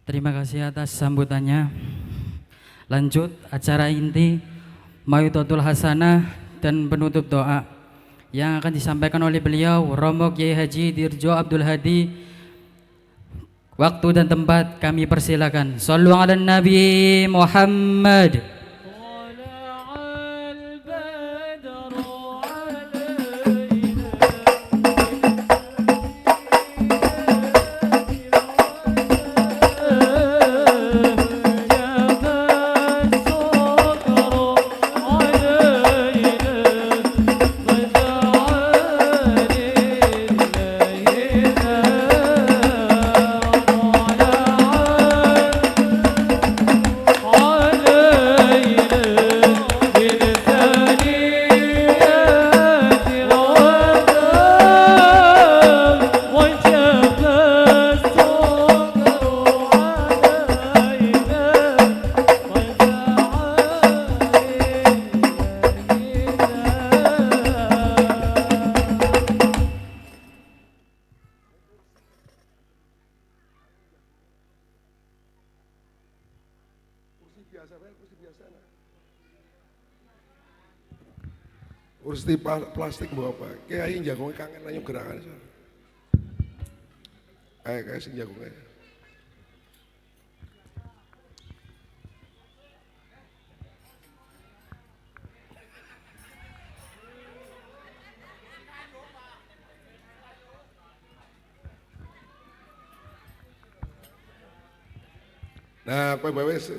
Terima kasih atas sambutannya. Lanjut acara inti Mau'idatul Hasanah dan penutup doa yang akan disampaikan oleh beliau Romo Kiai Haji Dirjo Abdul Hadi. Waktu dan tempat kami persilakan. Shallu ala Nabi Muhammad. Kursi plastik bawa apa? Kayak yang jagungnya kangen nanya gerakan. Kayak sing jagungnya. Nah, apa bawa sih?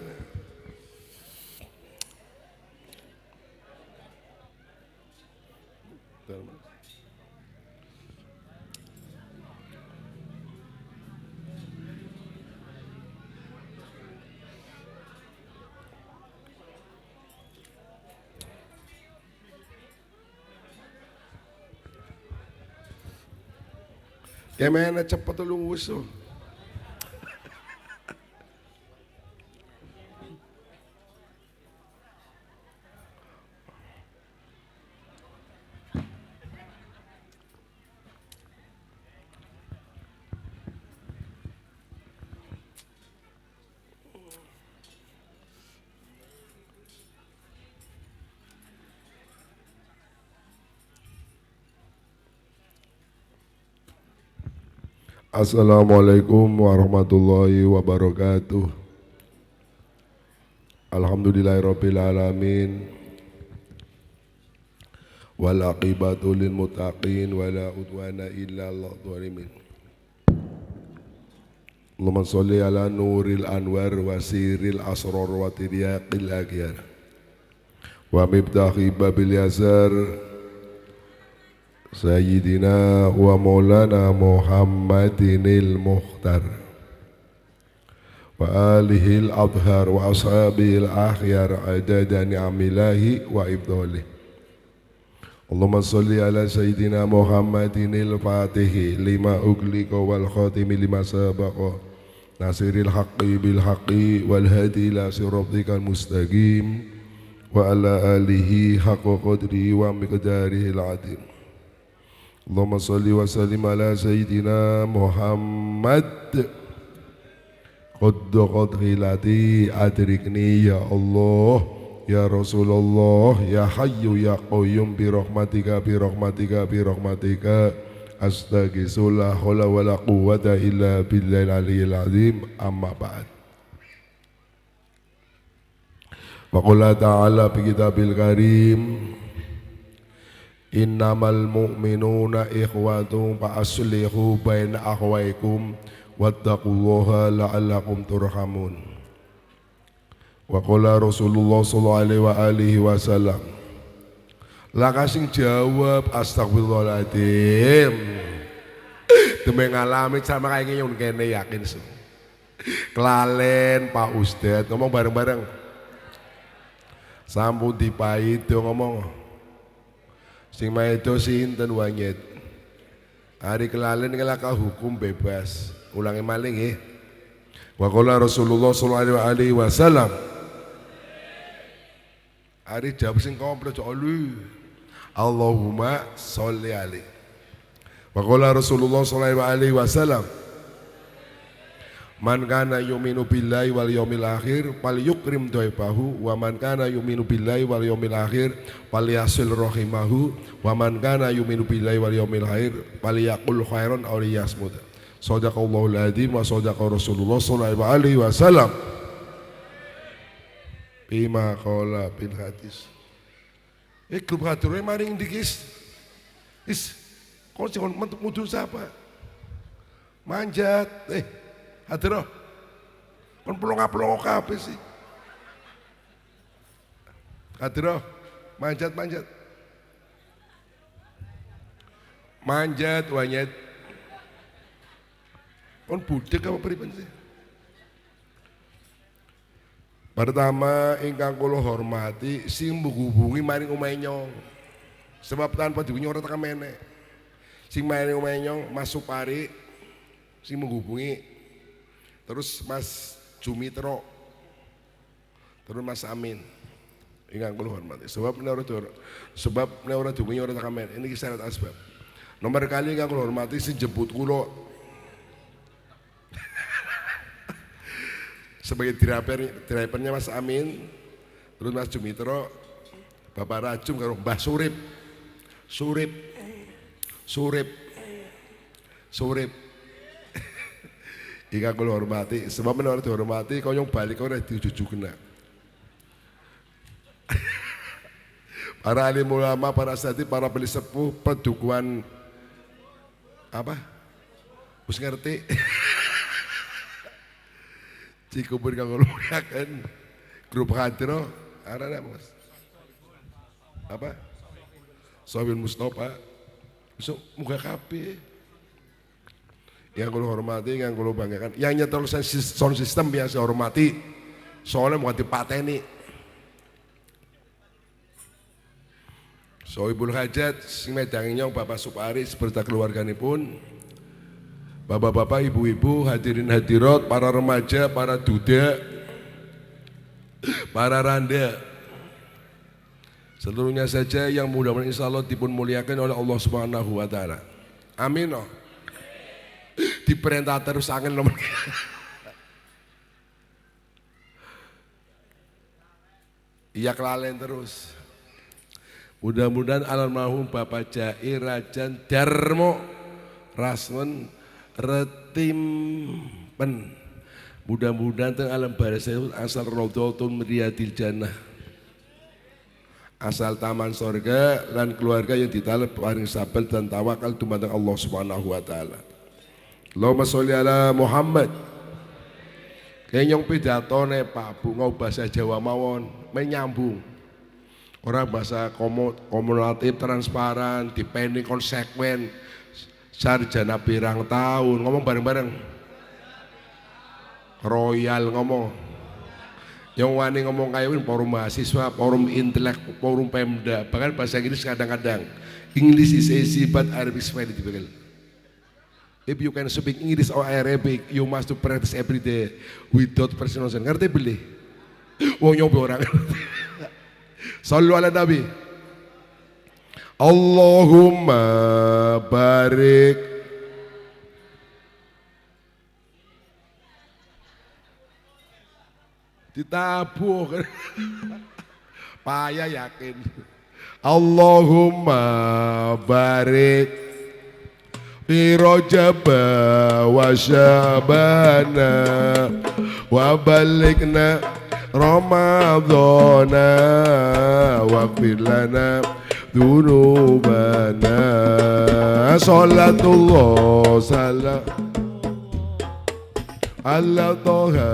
Gimana cepet lu usuh? Assalamualaikum warahmatullahi wabarakatuh. Alhamdulillahirabbil alamin. Wal aqibatu lil muttaqin wala udwana illa 'alal zalimin. Allahumma sholli ala nuril anwar wa siril asrar wa tiryaqil aghyar wa miftahi babil yasar Sayyidina wa maulana Muhammadinil Mukhtar wa alihil adhar wa ashabil akhyar adada ni'amillahi wa ibdalih. Allahumma salli ala Sayyidina Muhammadinil Fatihi lima ugliqa wal khatimi lima sabaqa nasiril haqqi bil haqqi wal hadi ila siratikal mustaqim wa ala alihi haqqa qadri wa miqdarihil adim. Allahumma salli wa sallim ala Sayyidina Muhammad Qadda qadhilati adrikni ya Allah ya Rasulullah ya Hayyu ya Qayyum bi rahmatika astaghiitsu la haula wala quwwata illa billahil aliyyil azim amma ba'd. Wa qala ta'ala fi kitabil karim innamal mu'minuna ikhwatun fa aslihu baina akhwaykum wattaqullaha la'allakum turhamun. Wa qala Rasulullah sallallahu alaihi wasallam lah kasing jawab astagfirullahaladzim demi ngalami sama kayak yang kene yakin so kelalen Pak Ustadz ngomong bareng-bareng sampun dipaido ngomong sing maido sinten wanyet hari kelalen ngelaka hukum bebas ulangi maling nggih. Wa qala Rasulullah sallallahu alaihi wasallam hari jawab sing komplit oli Allahumma sholli alaihi. Wa qala Rasulullah sallallahu alaihi wasallam Man kana yu'minu billahi wal yaumil akhir falyukrim dhaifahu wa man kana yu'minu billahi wal yaumil akhir falyasil rahimahu wa man kana yu'minu billahi wal yaumil akhir falyaqul khairan aw liyasmut. Shadaqallahul adzim wa shadaqa Rasulullah sallallahu alaihi wasallam. Bima qala bil hadis. Grup hadroe maring dikis. Kok sing mentuk mudun sapa? Manjat. Hadroh. Kon pelongo kabeh sih. Hadroh, manjat. Manjat wanyet. Kon budek apa pripun sih? Pertama ingkang kula hormati sing menghubungi maring omahe Nyong. Sebab tanpa diwunyong ora tekan meneh. Sing maring omahe Nyong Mas Supari sing menghubungi. Terus Mas Jumitro, terus Mas Amin, ingkang kula hormati. Sebab nek ora diwunyong ora tekan meneh. Ini syarat asbab. Nomor kali ingkang kula hormati sing jemput kula sebagai drivernya Mas Amin, terus Mas Jumitro, Bapak Rajum karo Mbah Surip. Ingkang kula hormati, sebab menawa dihormati kaya balik ora dijujugna. Para alim ulama, para asatidz, para beli sepuh, pedukuhan apa? Wis ngerti. Cikupur kang kula muliaken grup hadroh arana Mas. Apa? Sohibul Mustofa. Besok muga kabeh. Yang kula hormati, yang kula banggakan, yang nyetel sound system biasa hormati, soalnya mau dipateni. Sohibul Hajat, sing medangi Nyong Bapak Supari seberta keluarganipun, bapak-bapak, ibu-ibu, hadirin hadirat, para remaja, para duda, para randa, seluruhnya saja yang mudah-mudahan insya Allah dipun muliakan oleh Allah Subhanahu wa Ta'ala. Amin. Diperintah terus angin nomor. Iya kelalen terus. Mudah-mudahan almarhum Bapak Jair Rajan Darmo Rasmen Retimpen. Mudah-mudahan teng alam barzah asal Raudhatun Riyadil Jannah. Asal taman sorga dan keluarga yang ditalep paring sabar dan tawakal dumateng Allah Subhanahu wa Ta'ala. Allahumma sholli ala Muhammad. Kenyong pidatone Pak Bunga bahasa Jawa mawon menyambung. Orang bahasa komunikatif transparan, dipeni konsekuen, sarjana pirang tahun, ngomong bareng-bareng. Royal ngomong. Yang wani ngomong kayak forum mahasiswa, forum intelek, forum Pemda, bahkan bahasa Inggris kadang-kadang. English is easy but Arabic is very difficult. If you can speak English or Arabic, you must to practice every day without pronunciation. Ngerti beli? Wong nyoba orang. Sallu ala Nabi. Allahumma barik. Ditabuh. Payah yakin. Allahumma barik. Fi Rajab wa Syabana wa balikna Ramadhana wa lana dzunubana. Salatullah salam ala Toha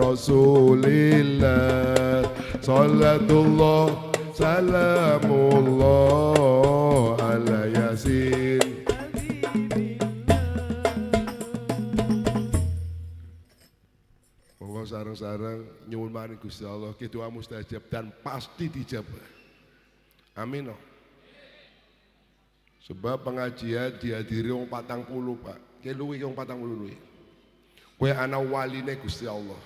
Rasulillah. Salatullah salamullah ala Yasin. Sarang-sarang nyuwun maring Gusti Allah doa mustajab dan pasti dijabah. Amin. Sebab pengajian dihadiri wong 40, Pak. Ki luwih wong 40 luwih. Kowe ana waline Gusti Allah.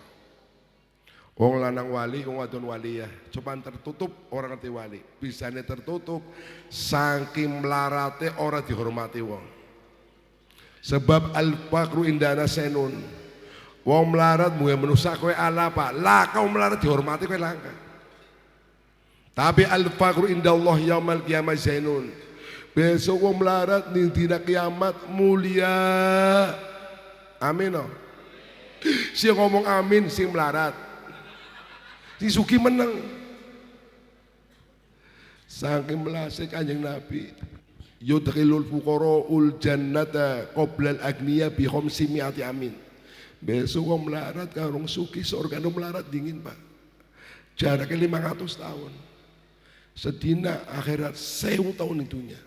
Wong lanang wali, wong wadon waliyah. Coban tertutup orang ngerti wali. Bisane tertutup saking melarate ora dihormati wong. Sebab al-faqru indana senun. Wong melarat muga menusak kowe ala Pak. Lah kau melarat dihormati kowe langka. Tapi al-faqru indallah yaumal qiyamah zainun. Besok wong melarat ning dina kiamat mulia. Amin. Oh. Si ngomong amin sing melarat. Si suki meneng. Saking melase Kanjeng Nabi. Yudkhilul fuqara'ul jannata qabla al-agniya bi khamsimi'ati amin. Besok wong melarat karo suki surga melarat dingin Pak. Jaraknya 500 tahun. Sedina akhirat 1000 tahun itunya.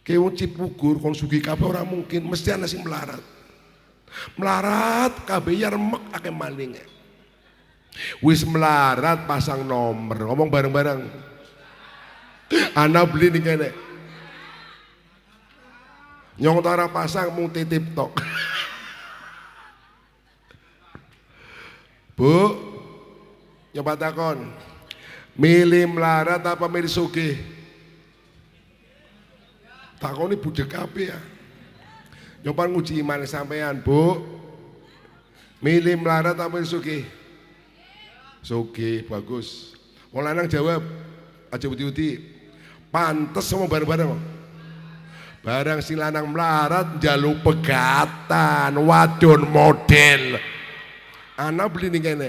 Kayak Cipugur kon sugi kabeh ora mungkin, mesti ana sing melarat. Melarat kabeh ya remek akeh malinge. Wis melarat pasang nomor, ngomong bareng-bareng. Ana beli ning kene. Nyong ora pasang mung titip tok. Bu, nyoba takon. Milih melarat apa milih sugih? Takoni budek kabeh ya. Nyoba nguji iman sampean, Bu. Milih melarat apa milih sugih? Sugih, bagus. Wong lanang jawab, aja uti-uti. Pantes sama bareng-bareng. Barang si lanang melarat njaluk pegatan, wadon model. Ana beli ning kene.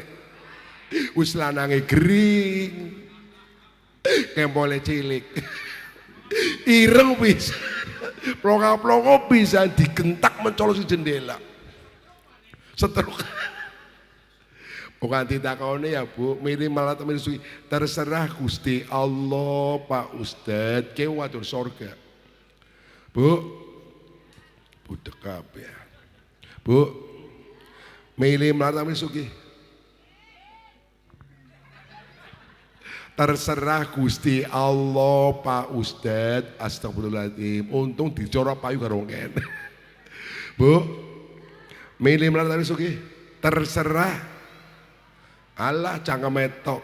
Wis lanange gering. Kempole cilik. Ireng bisa. Plonga-plongo bisa digentak mencolok si jendela. Setruk. Bukan ditakoni ya Bu, milih malah milih suwi. Terserah Gusti Allah Pak Ustad, ke wadon sorga. Bu, budek kabeh. Bu, milih malah milih suki. Terserah Gusti Allah Pak Ustad, astagfirullahaladzim. Untung dicorok payu karo ngene. Bu, milih malah milih suki. Terserah. Allah jangan metok.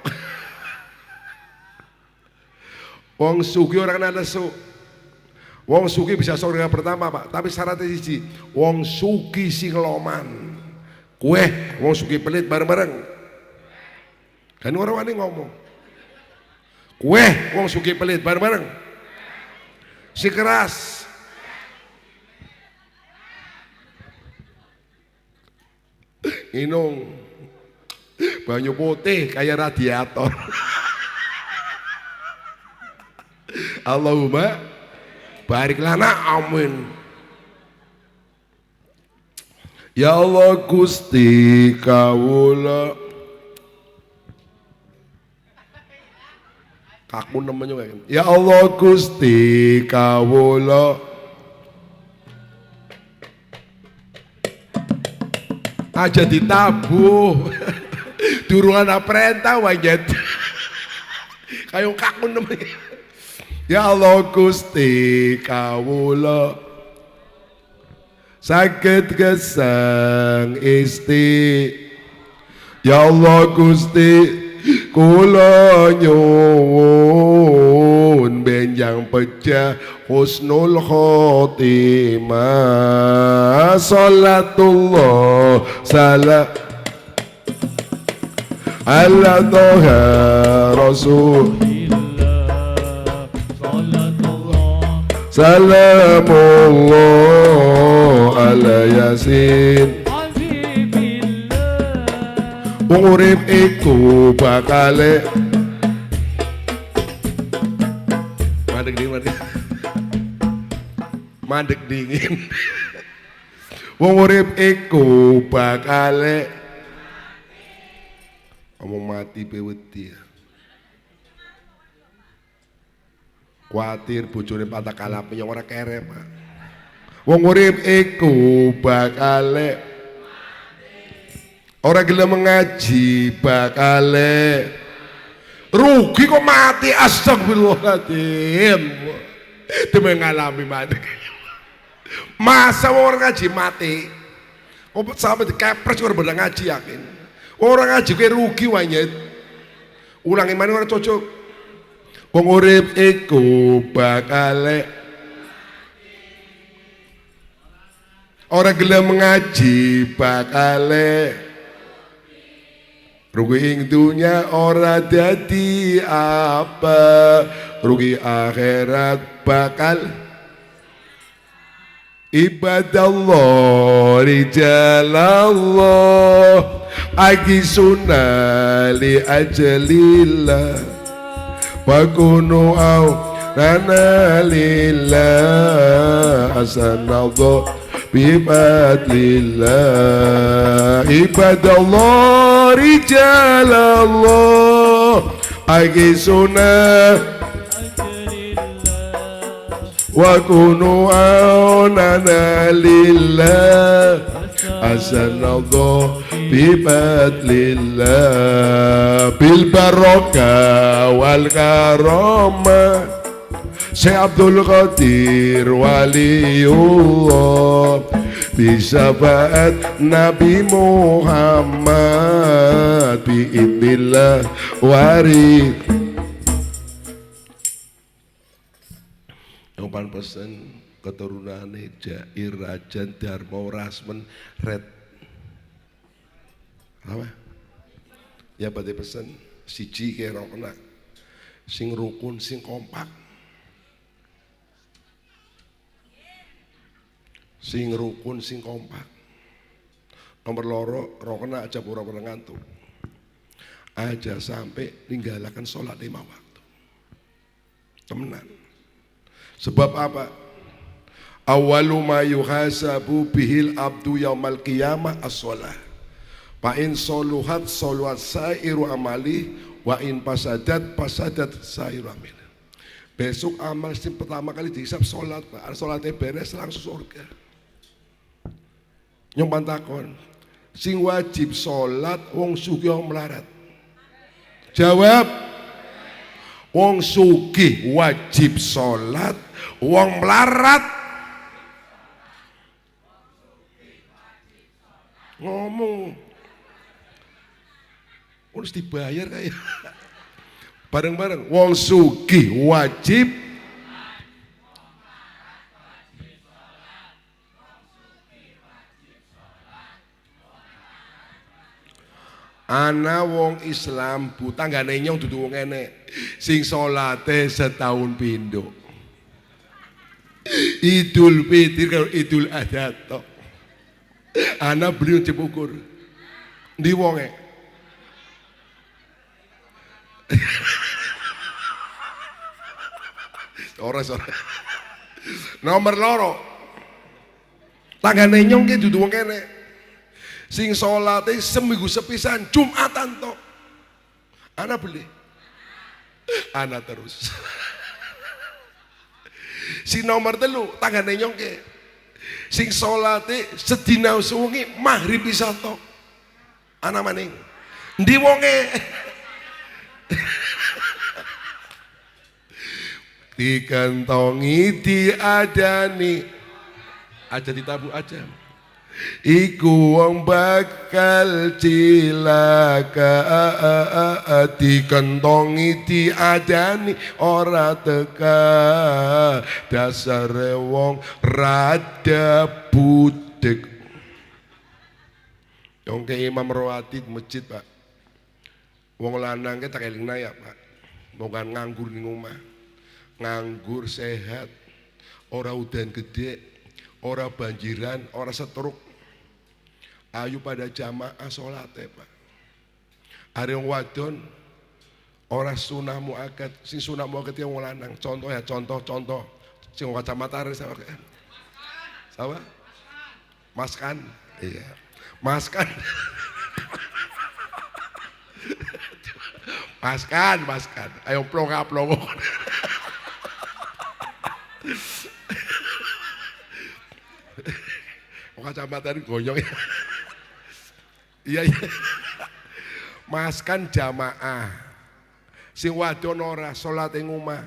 Wong sugi orang ada su. Wong sugi bisa surga pertama Pak, tapi syaratnya siji. Wong sugi sing loman. Kue wong sugi pelit bareng-bareng. Kan orang wani ngomong. Kue wong sugi pelit bareng-bareng. Si keras. Inung. Banyu putih kayak radiator. Allahumma barik lana amin. Ya Allah Gusti kawula. Kaku namanya kan. Ya Allah Gusti kawula. Aja ditabuh. Durungan perintah wajat. Kayak kaku namanya. Ya Allah Gusti kawula saged gesang isti. Ya Allah Gusti kula nyuwun benjang pecah husnul khotimah. Salatullah salam ala toha rasul salamullah ala yasin. Wong urip iku bakale mandek dingin. Wong urip iku bakale ngomong mati pewedi. Kuatir bojone patah kalape yang ora kere Pak. Wong urip iku bakale ora gelem ngaji bakale rugi kok mati. Astagfirullahaladzim. Demi ngalami mati. Masa orang ngaji mati? Kok sampai dikepres orang bener ngaji yakin. Orang ngaji kayak rugi wanyet. Ulangi mana orang cocok. Wong urip iku bakale Ora gelem ngaji bakale rugi ing dunya ora dadi apa, rugi akhirat bakal ibadallah rijalallah agi sunali ajalillah wa kunu au nana lillah asanallah bifadlillah ibadallah rijalallah agi sunali wa kunu aunana lillah asanallah bifadlillah bil barokah wal karamah Syekh Abdul Qadir waliullah bisyafaat Nabi Muhammad biidznillah warid yang pan pesen keturunane Jair Rajan Darmo Rasmen Red apa ya pada pesen siji kira kena sing rukun sing kompak sing rukun sing kompak nomor loro rokena aja pura-pura ngantuk aja sampai ninggalakan sholat 5 waktu temenan sebab apa awalu ma yuhasabu bihil abdu yaumal qiyamah as-sholah fa in soluhat soluhat sairu amali wa in pasadat sairu amali besok amal yang pertama kali dihisap sholat sholatnya beres langsung surga nyompan takon sing wajib sholat wong sugih wong melarat jawab wong sugih wajib sholat wong melarat ngomong harus dibayar kayak bareng-bareng wong sugih wajib ana wong Islam buta gak nenyong dudu wong enek sing salate setahun pindho Idul Fitri karo Idul Adha tok ana beli dipukur ndi wonge ora nomor loro tanggane nyong ki dudu wong enek sing salate seminggu sepisan Jumatan tok ana beli ana terus si nomor telu tanggane nyongke sing salate sedina suwengi maghrib bisa tok ana maning ndi wonge dikantongi diadani aja ditabuh aja iku wong bakal cilaka dikentongi diadani ora teka dasare wong rada budek yang ke imam rawatib masjid pak wong lanang ke tak elingna ya pak bukan nganggur ning omah nganggur sehat ora udan gede ora banjiran ora setruk ayu pada jamaah sholat pak hari yang wadon ora sunah muakad sing sunah muakad yang lanang contoh ya contoh sing kacamata sama maskan iya maskan maskan ayo plonga kacamata ini goyong ya iya maskan jamaah sing wadon ora salat ing omah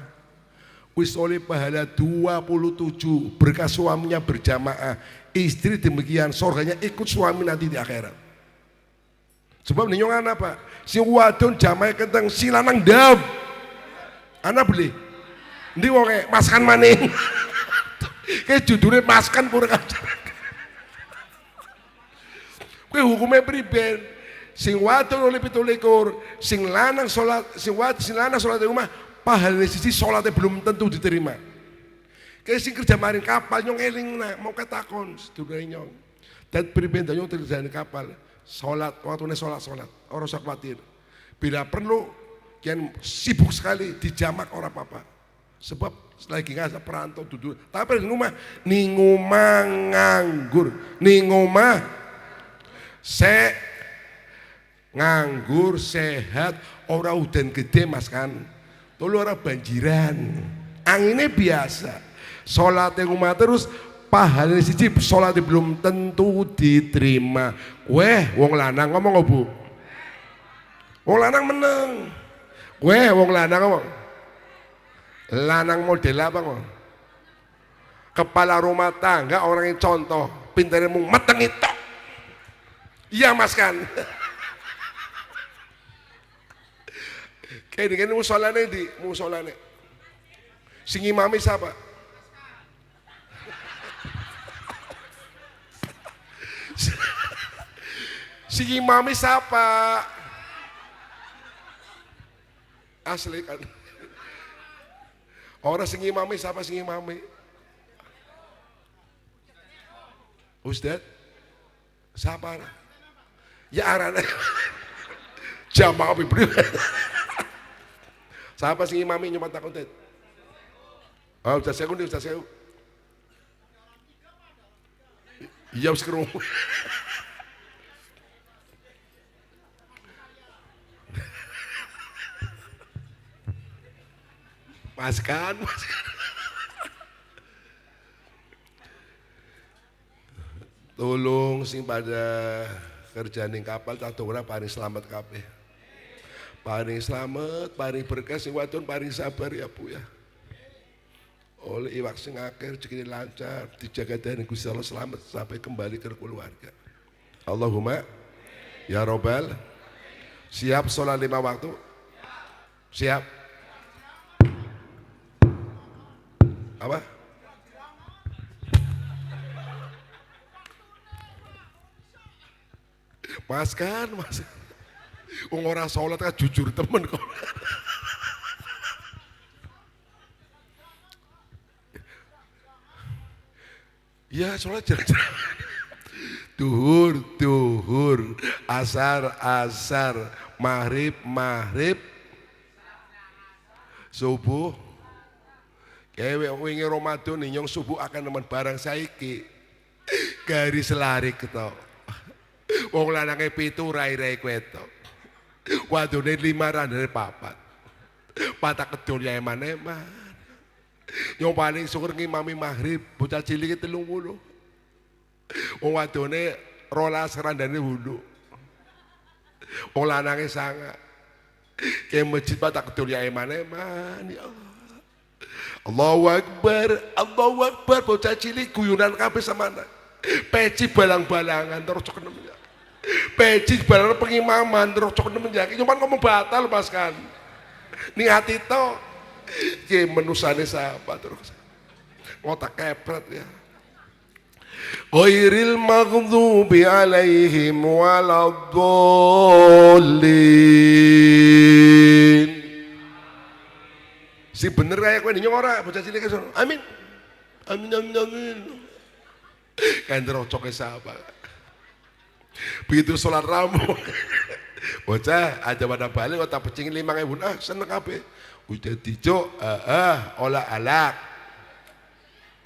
wis oleh pahala 27 berkah suaminya berjamaah istri demikian surganya ikut suami nanti di akhirat sebab ninyong apa sing wadon jamaah kenteng si lanang dam ana beli ndi wonge maskan maning kayak judulnya maskan pura Kowe hukume priben? Sing wadon oleh 17, sing lanang salat, sing lanang salat di rumah, pahalane siji salate belum tentu diterima. Kayak sing kerja maring kapal nyong eling nak mau ketakon sedulure nyong. Dan priben nyong kerjane kapal, salat waktune salat ora usah khawatir. Bila perlu kian sibuk sekali di jamak ora apa-apa. Sebab lagi ngasa perantau duduk. Tapi di rumah ning omah nganggur, ning omah nganggur sehat ora udan gede Mas kan. Tolu ora banjiran. Anginnya biasa. Salate rumah terus pahalane siji salate belum tentu diterima. Weh wong lanang ngomong Bu. Wong lanang meneng. Weh wong lanang ngomong. Lanang model apa ngomong? Kepala rumah tangga orang yang contoh, pintarnya mung meteng itu. Iya Mas kan. Kayak ini musolane di musolane. Sing imami siapa? Sing imami siapa? Asli kan. Orang sing imami siapa sing imami? Ustad? Siapa? Ya arane. Jamaah bibri. Siapa sing imami nyoba takon tet? Oh, Ustaz Sewu. Iya wis krungu. Mas kan. Tolong sing pada kerja ning kapal tak ora paring selamat kabeh. Paring selamat, paring berkah sing wadon paring sabar ya Bu ya. Oleh iwak sing akeh rezekine lancar, dijaga dari Gusti Allah selamat sampai kembali ke keluarga. Allahumma ya Robbal. Siap sholat 5 waktu? Siap. Apa? Mas kan, Mas. Wong ora salat kan jujur temen kok. Ya salat jarang-jarang. Duhur, asar, maghrib, subuh. Kewe wingi Ramadan nyong subuh akan nemen barang saiki. Garis lari ketok. Wong lanange 7 rai-rai ketok. Wadone 5 randane 4. Patak kedul ya eman-eman. Yang paling syukur ngimami maghrib bocah cilik 30. Wong wadone 12 randane 8. Wong lanange 9. Ke masjid patak kedul ya eman-eman ya Allah. Allahu Akbar, bocah cilik guyunan kabeh samana. Peci balang-balangan terus cok nemen. Peci balang pengimaman terus cok nemen ya. Cuman ngomong batal Mas kan. Ning ati to ki menusane sapa terus. Ngotak kepret ya. Ghairil maghdubi alaihim waladdallin. Si bener kayak kowe nyong ora bocah cilik kesono. Amin. Kan terocok sapa. Begitu sholat ramu. Bocah aja pada balik kota pecing 5.000 seneng kabeh. Udah dijok olah alak.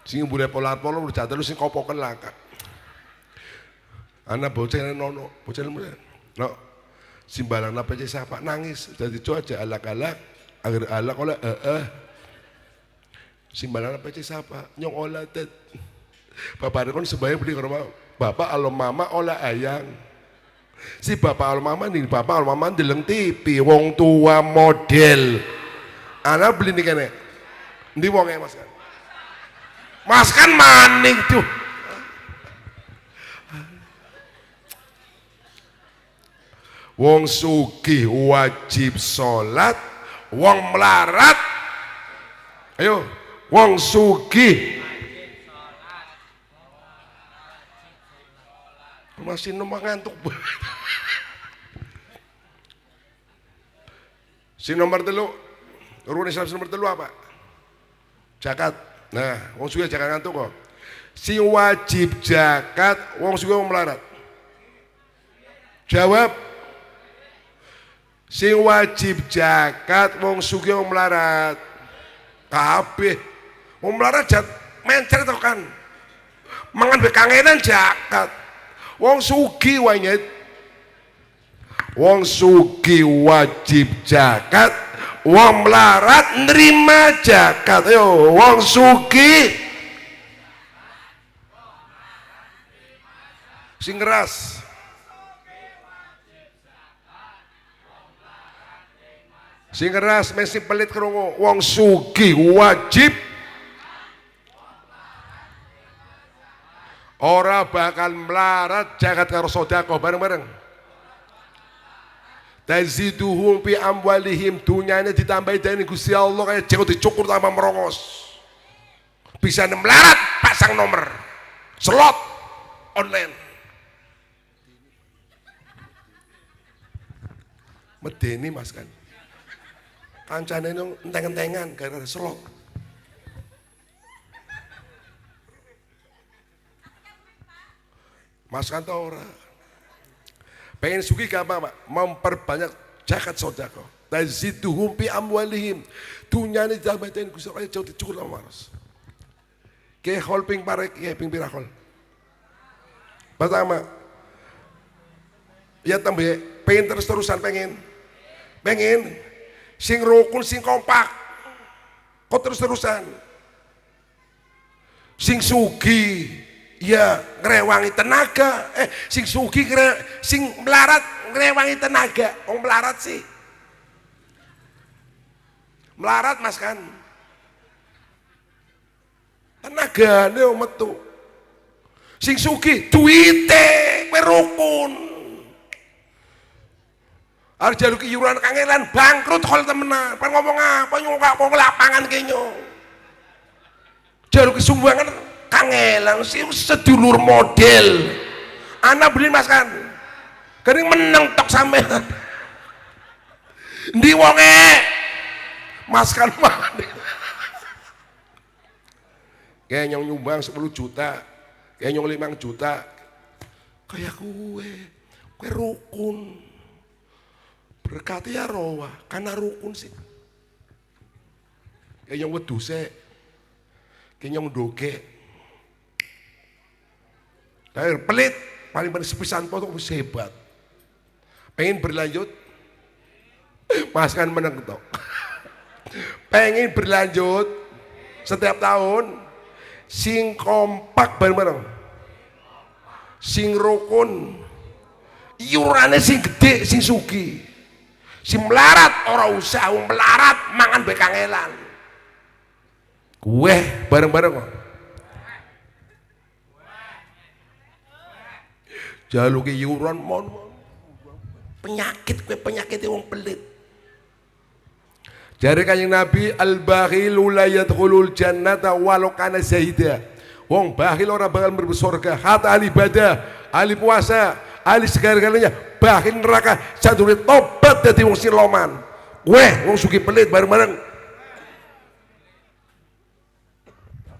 Sing boleh polar-polar udah jatuh sing kopoken langka. Anak bocah nono, bocah muda. No. Simbalang napa siapa nangis jadi aja alak-alak. Agar Allah olah simbalan apa siapa nyong olah tet bapak kon sebayang beli ke rumah bapak alo mama olah ayang si bapak alo mama nih bapak alo mama deleng TV wong tua model anak beli nih kene ndi wongnya mas kan maning tuh wong sugih wajib sholat wong melarat, ayo, wong sugih, Ora sinem ngantuk. Sing nomor 3, rukun Islam nomor 3 apa? Zakat. Nah, wong sugih jangan ngantuk kok. Sing wajib zakat wong sugih wong melarat. Jawab. Sing wajib zakat wong sugih wong melarat. Kabeh. Wong melarat mencer to kan. Mangan be kangenan zakat. Wong sugih wae. Wong sugih wajib zakat, wong melarat nerima zakat. Yo, wong sugih sing keras. Sing keras mesti pelit krungu. Wong sugih wajib ora bakal melarat zakat karo sedekah bareng-bareng. Taziduhum fi amwalihim, dunyanya ditambahi dari Gusti Allah kayak jauh dicukur tanpa merongos. Bisa melarat pasang nomor slot online. Medeni Mas kan. Kancane nang enteng-entengan gara-gara slot. Mas kan tau ora. Pengen sugih gampang Pak, memperbanyak zakat sedekah. Taziduhum fi amwalihim. Dunyane ditambahin Gusti Allah jauh dicukur sama maros. Ke hol ping parek ya ping pirakol. Pertama, ya tambah pengen terus-terusan pengen sing rukun sing kompak. Kok terus-terusan. Sing sugih ya ngrewangi tenaga, sing sugih sing melarat ngrewangi tenaga. Wong melarat sih melarat Mas kan tenagane metu. Sing sugih duwite kowe rukun. Arep jaluk iuran kangelan bangkrut hol temenan. Pan ngomong apa nyongak kok lapangan kenyo. Jaluk sumbangan kangelan sih sedulur model. Anak beli Mas kan. Kering meneng tok sampean. Ndi wonge? Mas kan mah. Kayak nyong nyumbang 10 juta, kayak nyong 5 juta. Kayak kue rukun. Berkati ya rowa, karena rukun sih. Kayak nyong weduse, kayak nyong doge. Tapi pelit, paling sepisan potong hebat. Pengen berlanjut, Mas kan menang tok. Pengen berlanjut setiap tahun, sing kompak bareng-bareng, sing rukun, iurane sing gede, sing sugih, sing melarat ora usah, melarat mangan be kangelan. Gue bareng-bareng kok. Jaluki iuran mon penyakit kue penyakit wong pelit. Jare Kanjeng Nabi al-bakhilu la yadkhulul jannata walau kana zahida. Wong bakhil ora bakal mlebu surga. Kata ahli ibadah, ahli puasa, ahli segala-galanya bakhil neraka sadurunge tobat dadi wong siloman. Kowe wong sugih pelit bareng-bareng.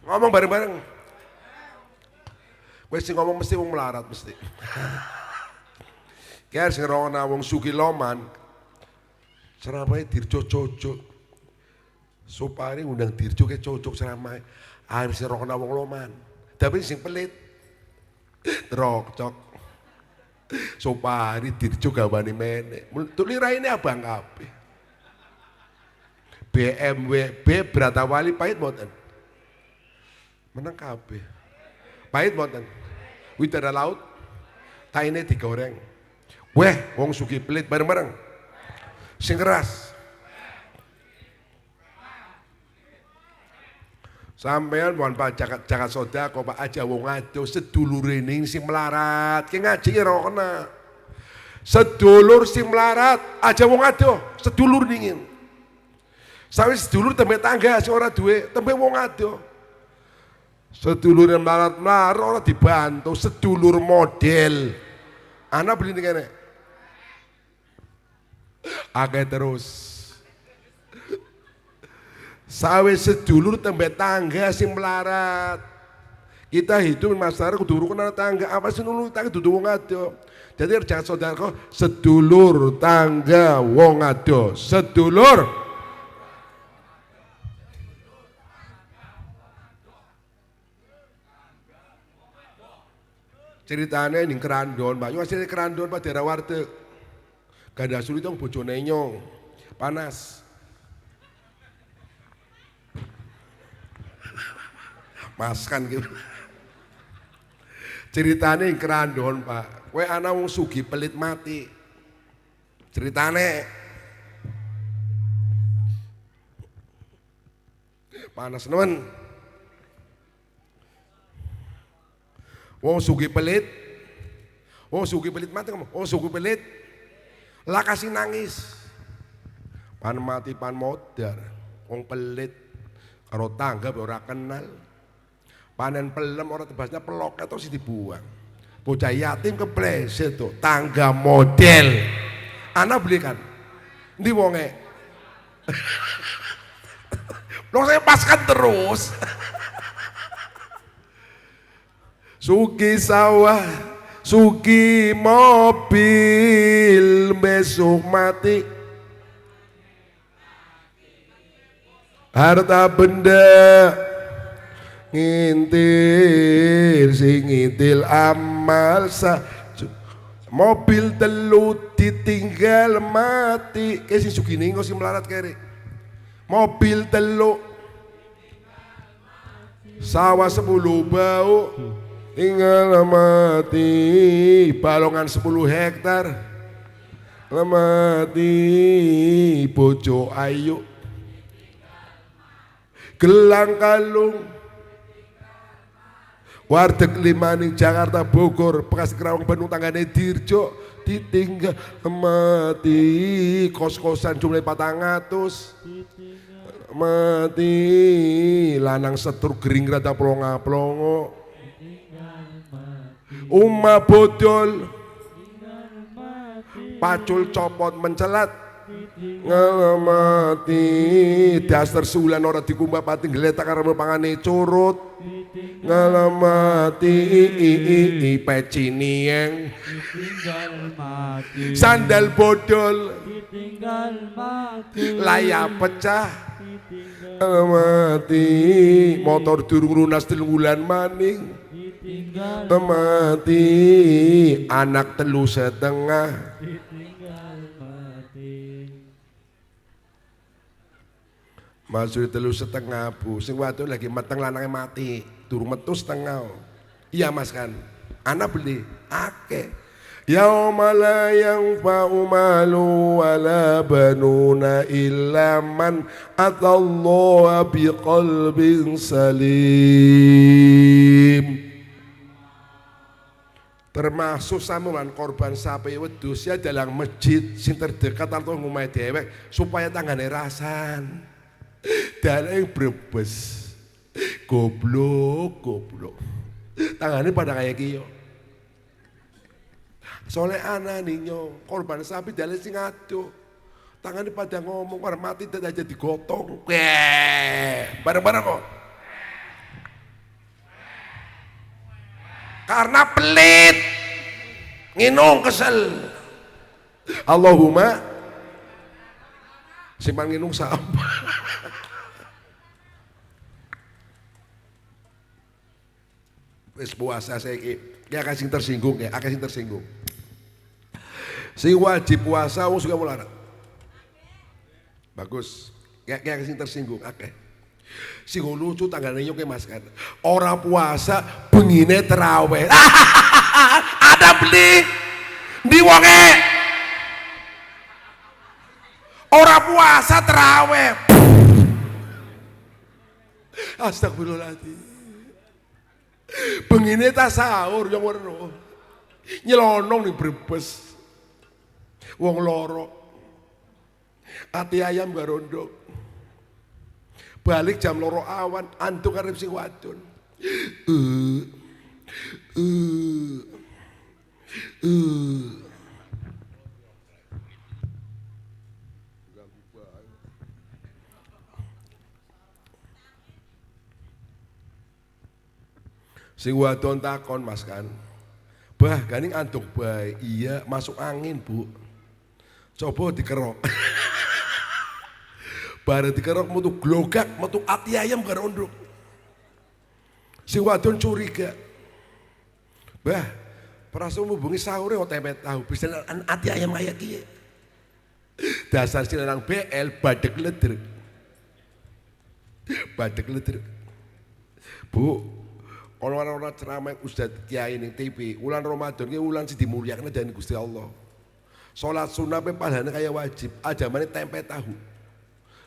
Ngomong bareng-bareng. Kowe sing ngomong mesti wong melarat mesti. Kayak sing rono wong sugih loman. Ceramahe dirjo-jojo. Supari undang dirjo ke cocok ceramahe. Akhir sing rono wong loman. Tapi sing pelit rokcok. Supari dirjo gawane menek. Tuliraine abang kabeh. BMW B Bratawali pahit mboten. Menang kabeh. Pahit mboten. Widara laut taine digoreng. Weh, wong sugih pelit bareng-bareng. Sing keras. Sampean mohon Pak jagat sedekah Pak aja wong ado sedulure ning sing melarat. Ki ngaji ora kena. Sedulur sing melarat aja wong ado, sedulur ningin. Sawi sedulur tembe tangga sing ora duwe, tembe wong ado. Sedulur yang melarat ora dibantu, sedulur model. Ana beli ning kene. Akeh terus. Sawe sedulur tembe tangga sing melarat. Kita hidup masyarakat kudu rukun tangga, apa sih nulung tangga dudu wong ado. Jadi jangan saudara sedulur tangga wong ado, sedulur ceritanya ning Kerandon, Pak. Yo asline Kerandon Pak daerah Warteg. Ganda sulit dong bojone nyong. Panas. Maskan gitu. Ceritane ing Kerandon, Pak. Kowe ana wong sugih pelit mati. Ceritane panas nemen. Wong sugih pelit mati kamu. Wong sugih pelit lah kasih nangis. Pan mati pan modar. Wong pelit karo tangga ora kenal. Panen pelem orang tebasnya pelok atau sih dibuang. Bocah yatim kepleset tuh tangga model. Anak belikan. Ndi wonge. Loh saya paskan terus. Suki sawah, suki mobil, besok mati. Harta benda ngintil sing ngintil amal mobil telu ditinggal mati kayak sing sugih sing melarat kere mobil telu sawah 10 bau tinggal mati balongan 10 hektar mati bojo ayu gelang kalung Warteg 5 ning Jakarta Bogor bekas Kerawang Bandung tanggane Dirjo ditinggal mati kos-kosan jumlah 400 mati lanang setur gering rada plonga-plongo Uma bodol pacul copot mencelat ngamati dasar sulan ora dikumbah pati geletak karo pangane curut ngalamati pecinieng sandal bodol layar pecah ngalamati motor durung lunas 3 bulan maning mati anak 3,5 Masuk 3,5 bu, sing wadon lagi mateng lanangnya mati, durung metu setengah. Iya mas kan, anak beli, akeh. Yauma la yanfa'u malu wala banuna illa man atallaha biqalbin salim. Termasuk samuan korban sapi wedhus ya dalam masjid sing terdekat atau ngomai dewek supaya tanggane rasan. Dan yang Brebes goblok tangannya pada kayak kiyo soalnya anak ninyo korban sapi dalem sing aduh tangannya pada ngomong orang mati tidak aja digotong bareng-bareng kok karena pelit nginung kesel Allahumma simpan nginung sampah wis puasa saiki ya kasih tersinggung ya akeh sing tersinggung sing wajib puasa wong suka melarat bagus ya sing tersinggung akeh sing lucu tanggane yo ke Mas kan ora puasa bengine terawih ada beli ndi wonge ora puasa terawih astagfirullahaladzim bengine tak sahur yang warno nyelonong nih Brebes wong loro ati ayam garondok balik jam loro awan antuk karep sing wadon Sing wadon takon Mas kan. Bah, ganing anduk bae. Iya, masuk angin, Bu. Coba dikerok. Bareng dikerok metu glogak, metu ati ayam karo nduk. Sing wadon curiga. Bah, praso hubungi sahure kok tempe tahu. Bisa ati ayam kaya kiye. Dasar si lanang BL badek ledrek. Badek ledrek. Bu, orang-orang ceramah Ustaz Kiai ning TV, ulan Ramadan ki ulan sing dimulyakne dening Gusti Allah. Salat sunah pe pahalane kaya wajib, ajamane tempe tahu.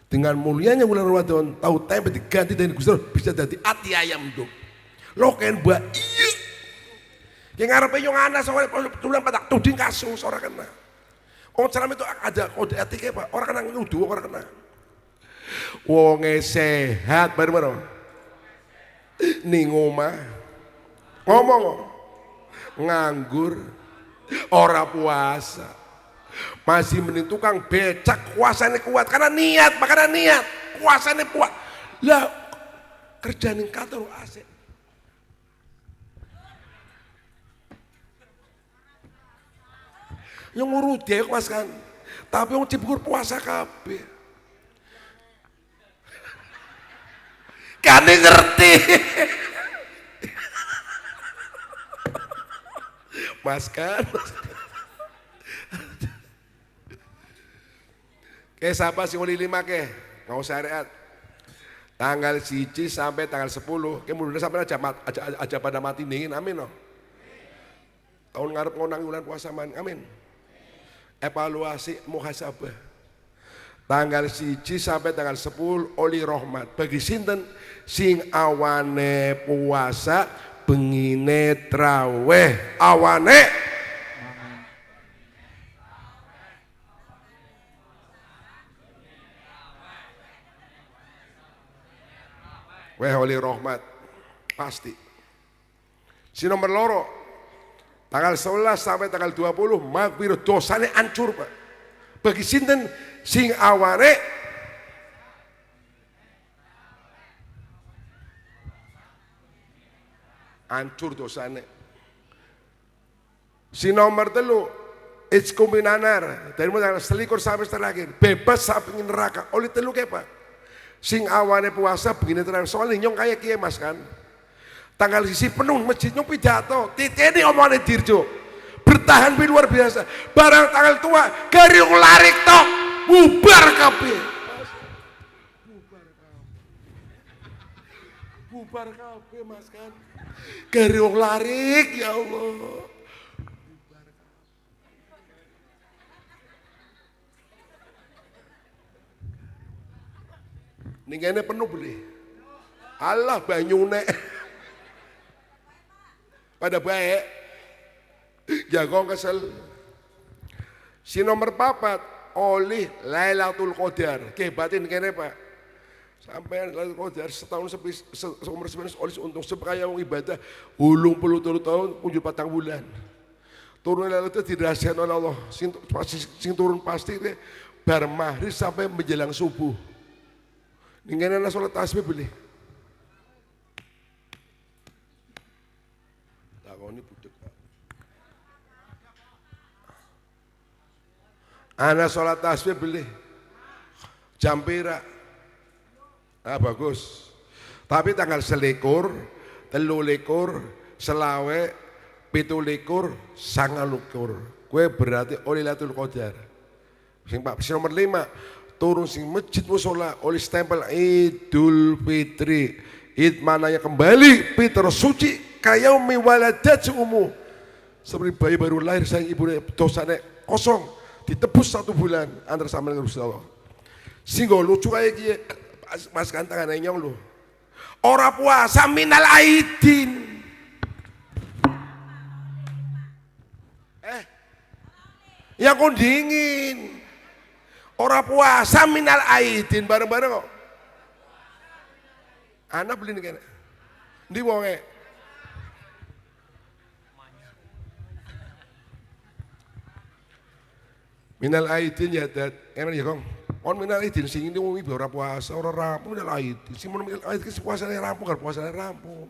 Dengan mulianya bulan Ramadan, tahu tempe diganti dening Gusti Allah bisa dadi ati ayam nduk. Loken mbak iya. Yang ngarepe yo ana sore tulang patak tuding kasus ora kena. Wong ceramah itu ada kode etiknya Pak, orang kena nuduh orang kena. Wonge sehat bareng-bareng. Ning omah ngomong nganggur ora puasa masih mending tukang becak kuasane kuat karena niat makanya niat kuasane kuat lah kerja ning kantor asik yang ngurut dia Mas kan tapi yang cipukur puasa kabeh kan ngerti Mas kan ke siapa sih nguli 5 ke nggak usah syariat tanggal 1 sampai tanggal 10 ke mudah sampai aja pada mati dingin amin no tahun ngarep ngonang bulan puasa man amin evaluasi muhasabah tanggal 1 sampai tanggal 10 oli rahmat bagi sinten sing awane puasa bengine traweh awane weh oli rahmat pasti si nomor loro tanggal 11 sampai tanggal 20 maghfir dosane ancur Pak bagi sinten sing awane ancur dosane si nomor 3 minanar dari tanggal 21 sampai terakhir bebas samping neraka oleh 3 ke Pak sing awane puasa begini terang soalnya nyong kayak kiye Mas kan tanggal sisi penuh masjid nyong pidato titeni omongane dirjo bertahan luar biasa barang tanggal tua gariung larik tok bubar kabeh bubar kabeh Mas kan gariung larik ya Allah ning kene penuh beli Allah banyune pada baik jago kesel si nomor 4 oleh Lailatul Qadar kebatin kene Pak sampai Lailatul Qadar setahun seumur sebenarnya oleh untung sepekaya wong ibadah 80 tahun punjul 4 bulan turun Lailatul dirahasiakan oleh Allah sing turun pasti bar maghrib sampai menjelang subuh ning kene ana salat tasbih boleh takoni budek ana salat tasbih boleh jam pira bagus tapi tanggal 21 23 selawe 17 29 kue berarti oleh Lailatul Qadar sing nomor 5 turun sing masjid musola oleh stempel Idul Fitri id mananya kembali Peter suci kayaumi waladat umuh seperti bayi baru lahir sayang ibu dosanya kosong ditebus 1 bulan antara sama dengan Gusti Allah singgo lucu kayak gini Mas kantangan nyong lu ora puasa minal aidin yang kon dingin ora puasa minal aidin bareng-bareng kok anak beli nih kene ndi wonge Minal aidin ya dat. Emen ya Kong. On minal aidin sing ini wong ora puasa, ora rampung minal aidin. Sing minal aidin sing puasane rampung, kan puasane rampung.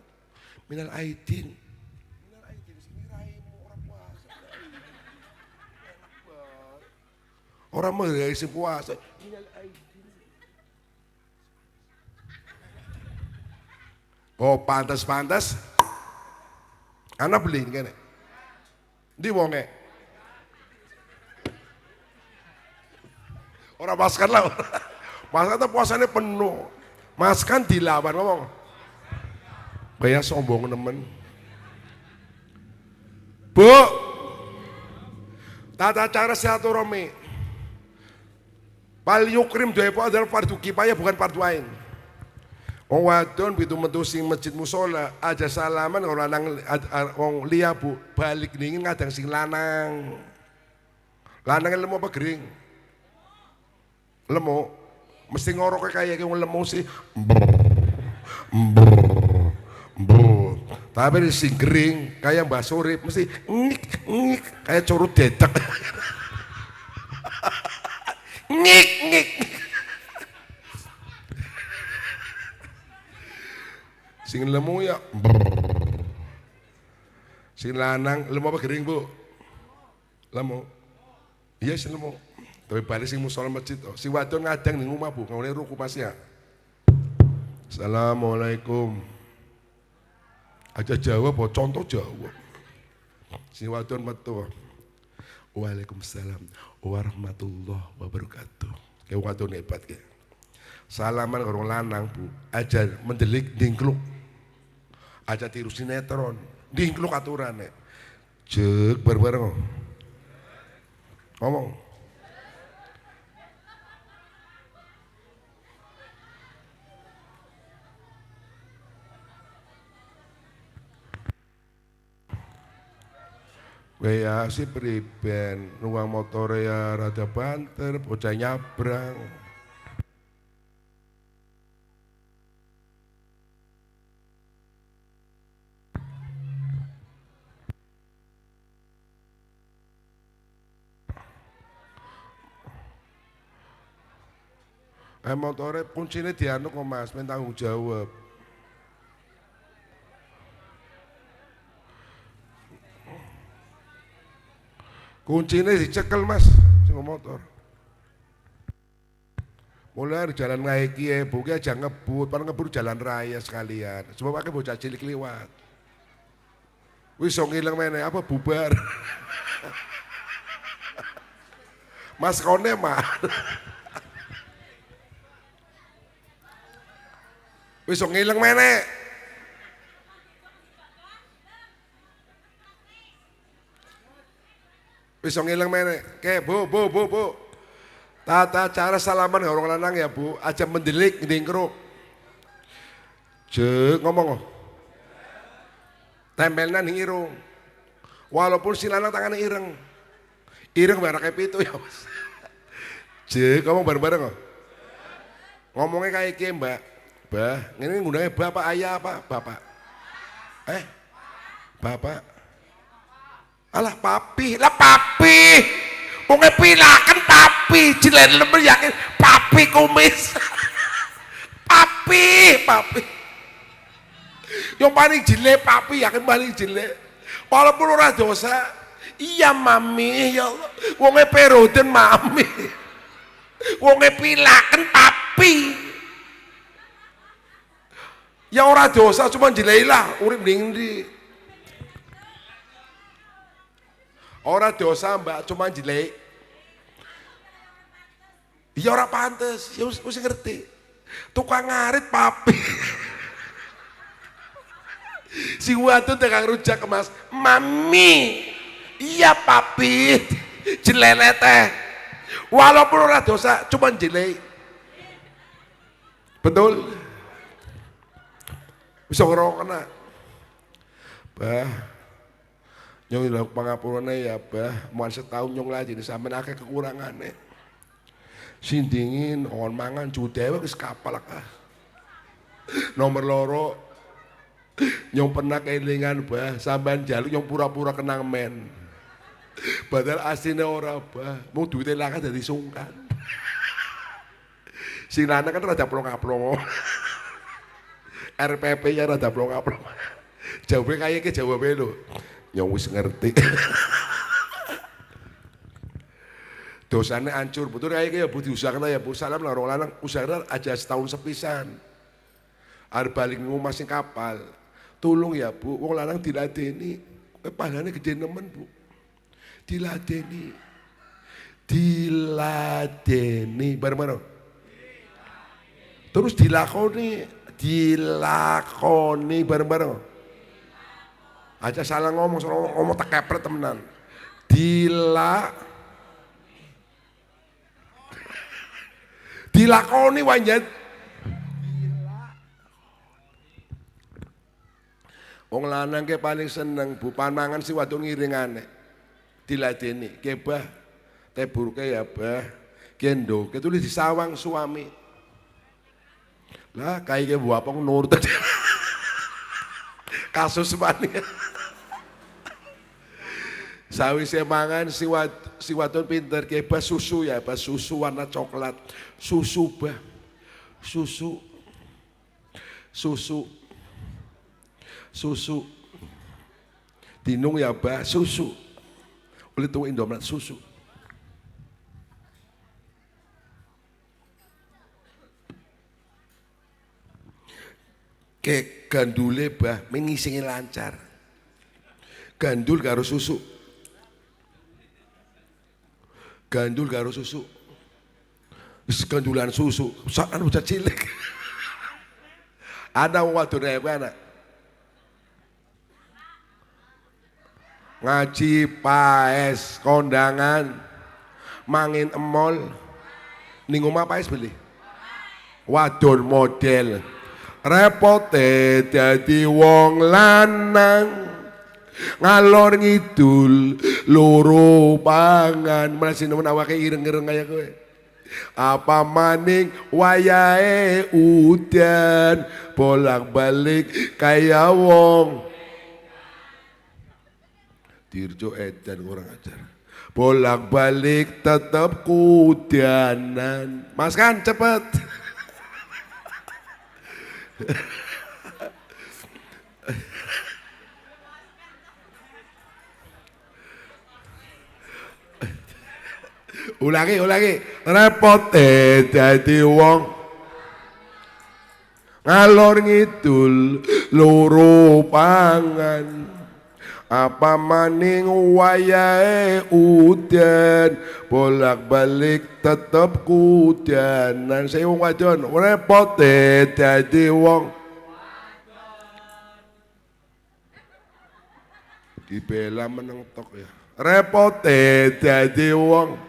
Minal aidin. Minal aidin sing raimu ora puasa. Ora mereka sing puasa. Minal aidin. Oh pantas-pantas. Anak beli kene. Di wonge. Ora maskan lah. Maskan tuh puasanya penuh. Maskan dilawan ngomong. Kayak sombong nemen. Bu. Tata cara silaturahmi. Pal yukrim doa adalah fardu kifayah bukan fardu ain. Wong wadon pitu metu sing masjid musala aja salaman ora lanang wong liya Bu balik dingin ngadang sing lanang. Lanang lemu apa gering? Lemu. Mesti ngoroke kaya wong lemu sih. Tapi sing gering kaya Mbah Surip mesti ngik ngik kaya curut dedek. Ngik ngik. Sing lemu ya sing lanang lemu apa gering Bu? Lemu. Iya sing lemu. Tapi balik sing musala masjid oh. Sing wadon ngadang ning omah Bu, ngene ruku pas ya. Assalamualaikum. Aja jawab apa contoh jawab. Sing wadon metu. Waalaikumsalam warahmatullahi wabarakatuh. Kayak wadon hebat kayak. Salaman karo lanang Bu, aja mendelik dingkluk. Aja tiru sinetron, dingkluk aturane. Jek bareng-bareng. Ngomong. Kaya si priben, nuang motor ya rada banter, bocah nyabrang. Motore kuncinya dianu kok Mas, men tanggung jawab. Kuncinya dicekel Mas, sing motor. Mulai jalan ngaiki ya, bukan aja ngebut, padahal ngebut jalan raya sekalian. Sebab pakai bocah cilik liwat. Wis so ngilang meneh apa bubar. Mas kone mah. Wis so ngilang meneh. Wis so ngilang meneh. Ke Bu. Tata cara salaman karo orang lanang ya Bu, aja mendelik ndingkruk. Jek ngomong. Tempelna ning irung. Walaupun si lanang tangane ireng. Ireng barake pitu ya Mas. Jek ngomong bareng-bareng kok. Ngomongnya kayak iki Mbak. Bah, ini ngundangnya bapak ayah apa? Bapak. Bapak. Alah papi, lah papi. Wong pilaken papi, jilen lember yakin papi kumis. papi. Yang paling jelek papi yakin paling jelek. Walaupun ora dosa, iya mami ya Allah. Wong peroden mami. Wong pilaken papi. Ya ora dosa cuma jelailah urip ning ndi. Ora dosa Mbak cuma jelek. Ya ora pantes, ya wis ngerti. Tukang ngarit papi. Si wadon tukang rujak Mas, mami. Iya papi. Jelele teh. Walaupun ora dosa cuma jelek. Betul? Bisa ngerokok Bah, nyong ilang pangapurane ya bah, mau setahun nyong lagi nih sampe akeh kekurangane. Sing dingin, on mangan judewe wis kapal ah. Nomor loro, nyong pernah kelingan bah, sampean jaluk nyong pura-pura kenang men. Padahal aslinya ora bah, mau duitnya langka dari sungkan. Si lanang kan rada plong-plong. RPP ya rada plong-plong. Jawabnya kayak ke jawabnya lo. Yang wis ngerti. Dosanya hancur, betul kayak ya bu diusahakan ya bu salam lah orang lanang usahakan aja setahun sepisan. Ada balik ngomong masing kapal, tolong ya bu, wong lanang diladeni, pahalanya gede nemen bu, diladeni, bareng-bareng, terus dilakoni bareng-bareng, aja salah ngomong tak kepret temenan, dilakoni wanjat. Wong lanang ke paling seneng bu panangan si wadon ngiringane. Diladeni, ke bah, teh burke ya bah, kendo, ketulis di sawang suami. Lah kayak ke bu apong nurut aja. Kasus mana? Sawise mangan si wadon pinter ke bah susu ya, bah susu warna coklat, susu bah, susu dinung ya bah susu oleh tuh Indomaret susu ke gandule bah mengisingi lancar gandul karo susu gandulan susu sokan udah cilik ada wadon anak ngaji paes kondangan mangin emol ning omah paes beli wadon model repote dadi wong lanang ngalor ngidul loro pangan masih nemen awake ireng-ireng kaya kowe apa maning wayahe udan bolak-balik kaya wong Dirjo edan kurang ajar bolak-balik tetep kudanan mas kan cepet ulangi repot dadi wong ngalor ngidul loro pangan apa maning wayahe udan bolak-balik tetep kudanan saya wong wadon repot dadi wong dibela meneng tok ya repot dadi wong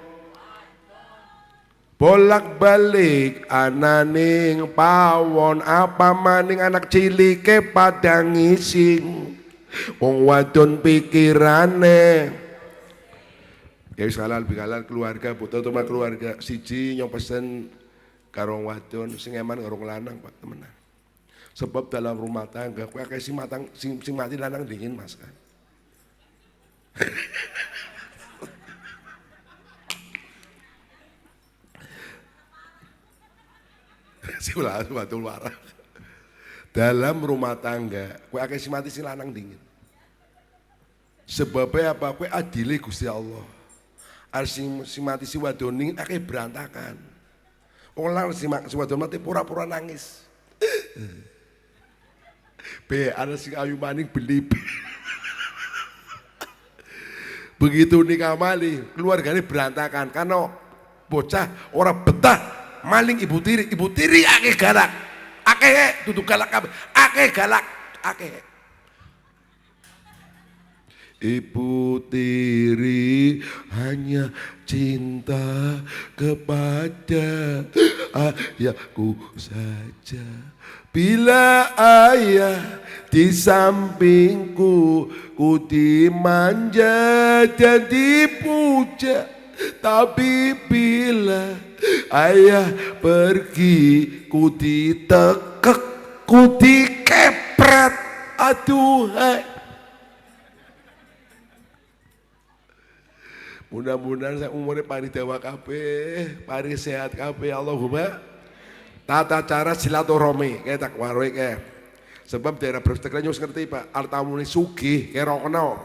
bolak-balik ananing pawon apa maning anak cilike padang ngising wong wadon pikirane ya wis halal bihalal keluarga butuh rumah keluarga siji yang pesen karo wadon sing eman karo lanang Pak temenan sebab dalam rumah tangga kowe akeh sing mati lanang dingin mas kan si wadon warah dalam rumah tangga kowe akeh sing mati sing lanang dingin sebabnya apa kowe adile Gusti Allah sing mati si wadon dingin akeh berantakan wong lanang si wadon mati pura-pura nangis ada sing ayu maning belip begitu nikah malih keluarganya berantakan karena bocah orang betah maling ibu tiri akeh galak akeh duduk galak akeh galak akeh ibu tiri hanya cinta kepada ayahku saja bila ayah di sampingku ku dimanja dan dipuja tapi bila ayah pergi ku ditekek ku dikepret aduhai Mudah-mudahan saya umurnya pari dawa kabeh, pari sehat kabeh Allahumma. Tata cara silaturahmi kayak tak waroe kayak. Sebab daerah Brebes Tegal wis ngerti Pak, artamune sugih kira kena.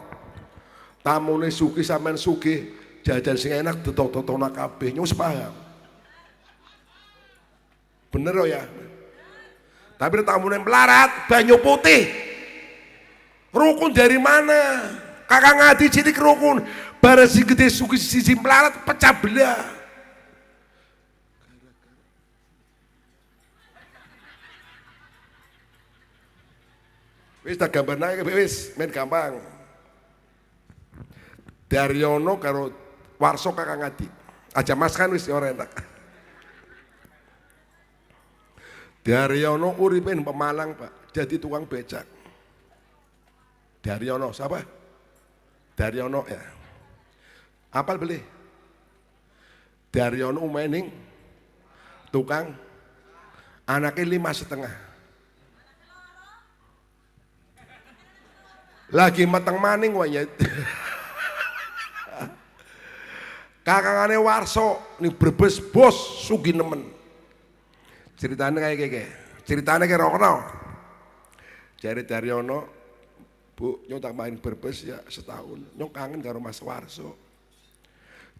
Tamune sugih sampean sugih, jajan sing enak tetok-tetokna kabeh, wis paham. Bener oh ya. Tapi tamune melarat, banyu putih. Rukun dari mana? Kakak ngadi cilik rukun. Barang si gede sugih sisi melarat pecah belah. Wis tak gambar naik wis main gampang. Daryono karo Warso kakak ngadi. Aja mas kan wis ora enak. Daryono uripen Pemalang Pak, jadi tukang becak. Daryono siapa? Daryono ya. Apal beli? Daryono umening tukang anaknya 5,5. Lagi mateng maning wanya. Kakangane Warso nih Brebes bos sugih nemen. Ceritanya kayak gini. Ceritanya kayak rokno. Jari Daryono, Bu, nyok tak main Brebes ya setahun. Nyok kangen karo Mas Warso.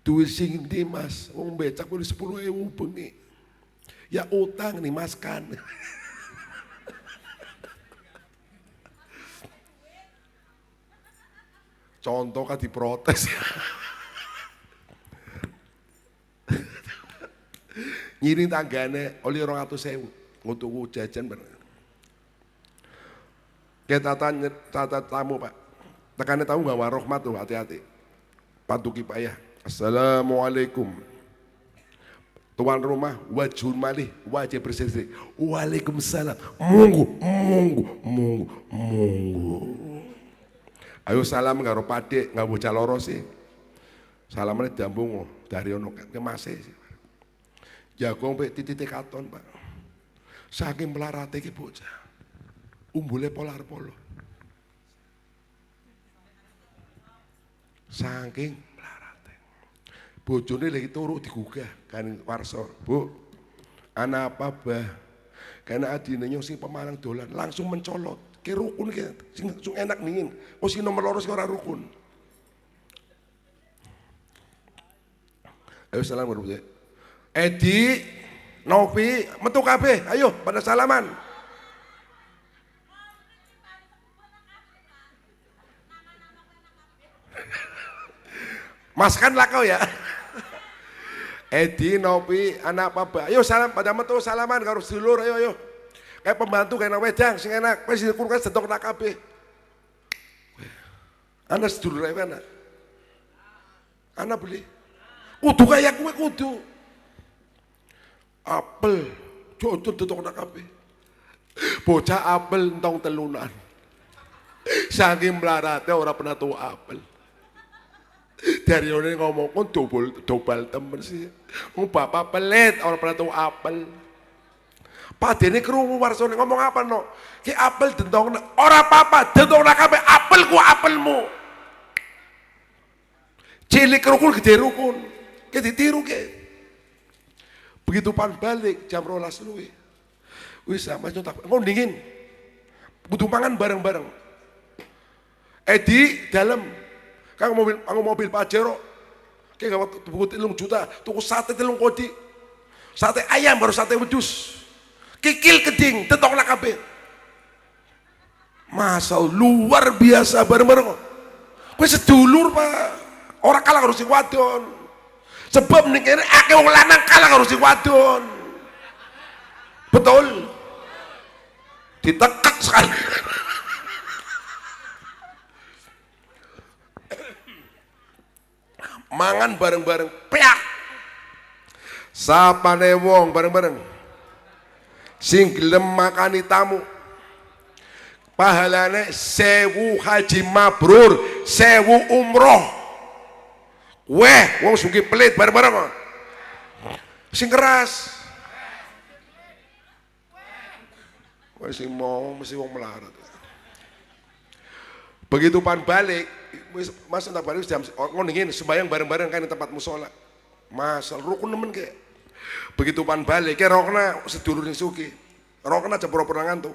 Duit sing ndi Mas, wong becak kuwi 10.000 bengi. Ya utang nih Mas kan. Contoh kan diprotes. Ngiring tanggane oli 200.000 ngutuku jajan bener. Kita tata tamu Pak. Tekannya tamu gak warahmat tuh, hati-hati. Patuki Pak ya. Assalamualaikum. Tuan rumah wajhul malih wajah bersih. Waalaikumsalam. Monggo. Ayo salam karo Padik nggak bocah loro sih. Salamane dambung dari ono ke masih. Jago mbek titik katon Pak. Saking melarate iki bocah. Umbule polar polo. Saking bojone lagi turu digugah kan Warso, Bu. Anak apa bah? Karena adine nyong sing Pemalang dolan langsung mencolot. Ke rukun ke sing enak ningin. Oh sing nomor loro sing ora rukun. Ayo salam bro. Edi, Novi, metu kabeh. Ayo pada salaman. Mas kan lah kau ya. Edi, Nopi, anak papa, ayo salam pada metu salaman karo sedulur, ayo. Kayak pembantu kayak wedang, sing enak, wis kurang sedok nak kabeh. Ana sedulur ae ana. Ana beli. Kudu kaya kowe kudu. Apel, jodoh dedok nak kabeh. Bocah apel entong telunan. Saking melarate ora pernah tuh apel. Dari orang ngomong kon dobal temen sih. Mau bapak pelit orang pernah tahu apel. Padene krungu Warsone ngomong apa no? Ki apel dentong ora apa-apa, dentong nak kabeh apelku apelmu. Cilik rukun gede rukun. Ki ditiru ke. Begitu pan balik jam 12 luwi. Wis sama nyotak ngondingin. Butuh mangan bareng-bareng. Edi dalam Kang mobil Pajero, kayak gak tuku 3 juta, tuku sate 3 kodi, sate ayam baru sate wedus, kikil keding, tetong nak kabeh. Masa luar biasa bareng-bareng. Kowe sedulur Pak, orang kalah harus wadon. Sebab ning kene akeh wong lanang kalah harus wadon. Betul. Ditekek sekali. Mangan bareng-bareng, peak. Sapane wong bareng-bareng. Sing gelem makani tamu. Pahalane 1000 haji mabrur, 1000 umroh. Weh, wong sugih pelit bareng-bareng. Sing keras. Weh sing mau mesti wong melarat. Begitu pan balik Mas tak balik jam ngondingin sembayang bareng-bareng kan di tempat musola. Mas rukun nemen kayak. Begitu pan balik kayak rokna sedulur sing sugih. Rokna aja pura-pura ngantuk.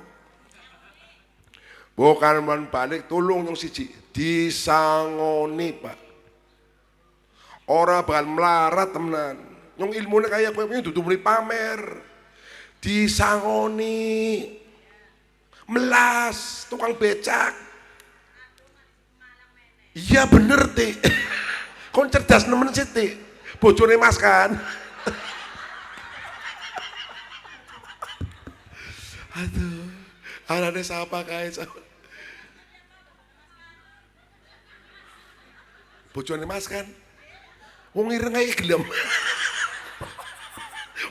Bukan pan balik tulung yang siji disangoni, Pak. Ora bakal melarat temenan. Yang ilmunya kayak kowe dudu muni pamer. Disangoni. Melas tukang becak. Iya bener Ti. Kon cerdas nemen sih Ti. Bojone Mas kan. Aduh. Anane siapa kae? Bojone Mas kan. Wong ireng ae gelem.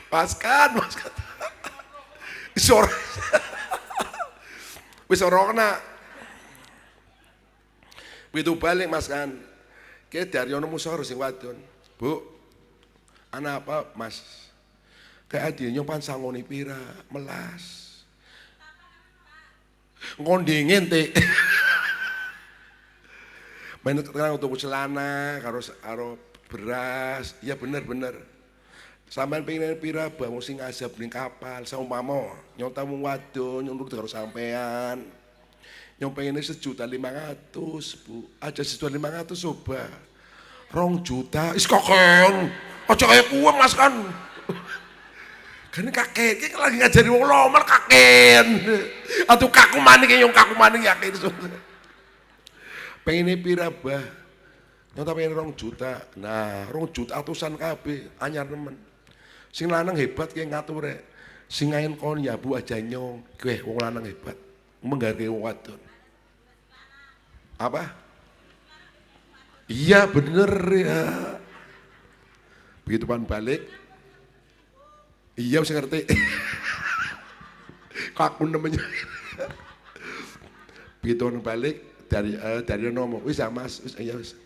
Mas kan. Isor. Wis ora kena. Begitu balik Mas kan. Kayak dari ono musyawarah sing wadon. Bu. Anak apa Mas? Kayak adine nyompan sangoni pira, melas. Ngondingin Ti. Main terang untuk celana karo beras. Ya bener. Sampeyan pengen pira bangun sing azab ning kapal saumpama nyonta wong wadon nyuruh karo sampean. Yang pengennya 1.500.000 Bu. Aja 1.500.000 coba. 2 juta. Is kakek. Aja kayak kuwe Mas kan. Kan kakek iki lagi ngajari wong lomar kakek. Atuh kaku maning yang kaku maning yakin. Pengennya pira bah. Nyonta pengen 2 juta. Nah, 2 juta atusan kabeh anyar nemen. Sing lanang hebat kayak ngature. Sing ngain kon ya Bu aja nyong. Kowe wong lanang hebat. Menghargai wong wadon. Apa? Iya bener ya. Begitu pan balik. Iya saya ngerti. Kaku namanya. Begitu pan balik dari ngomong, wis ya Mas, wis iya wis.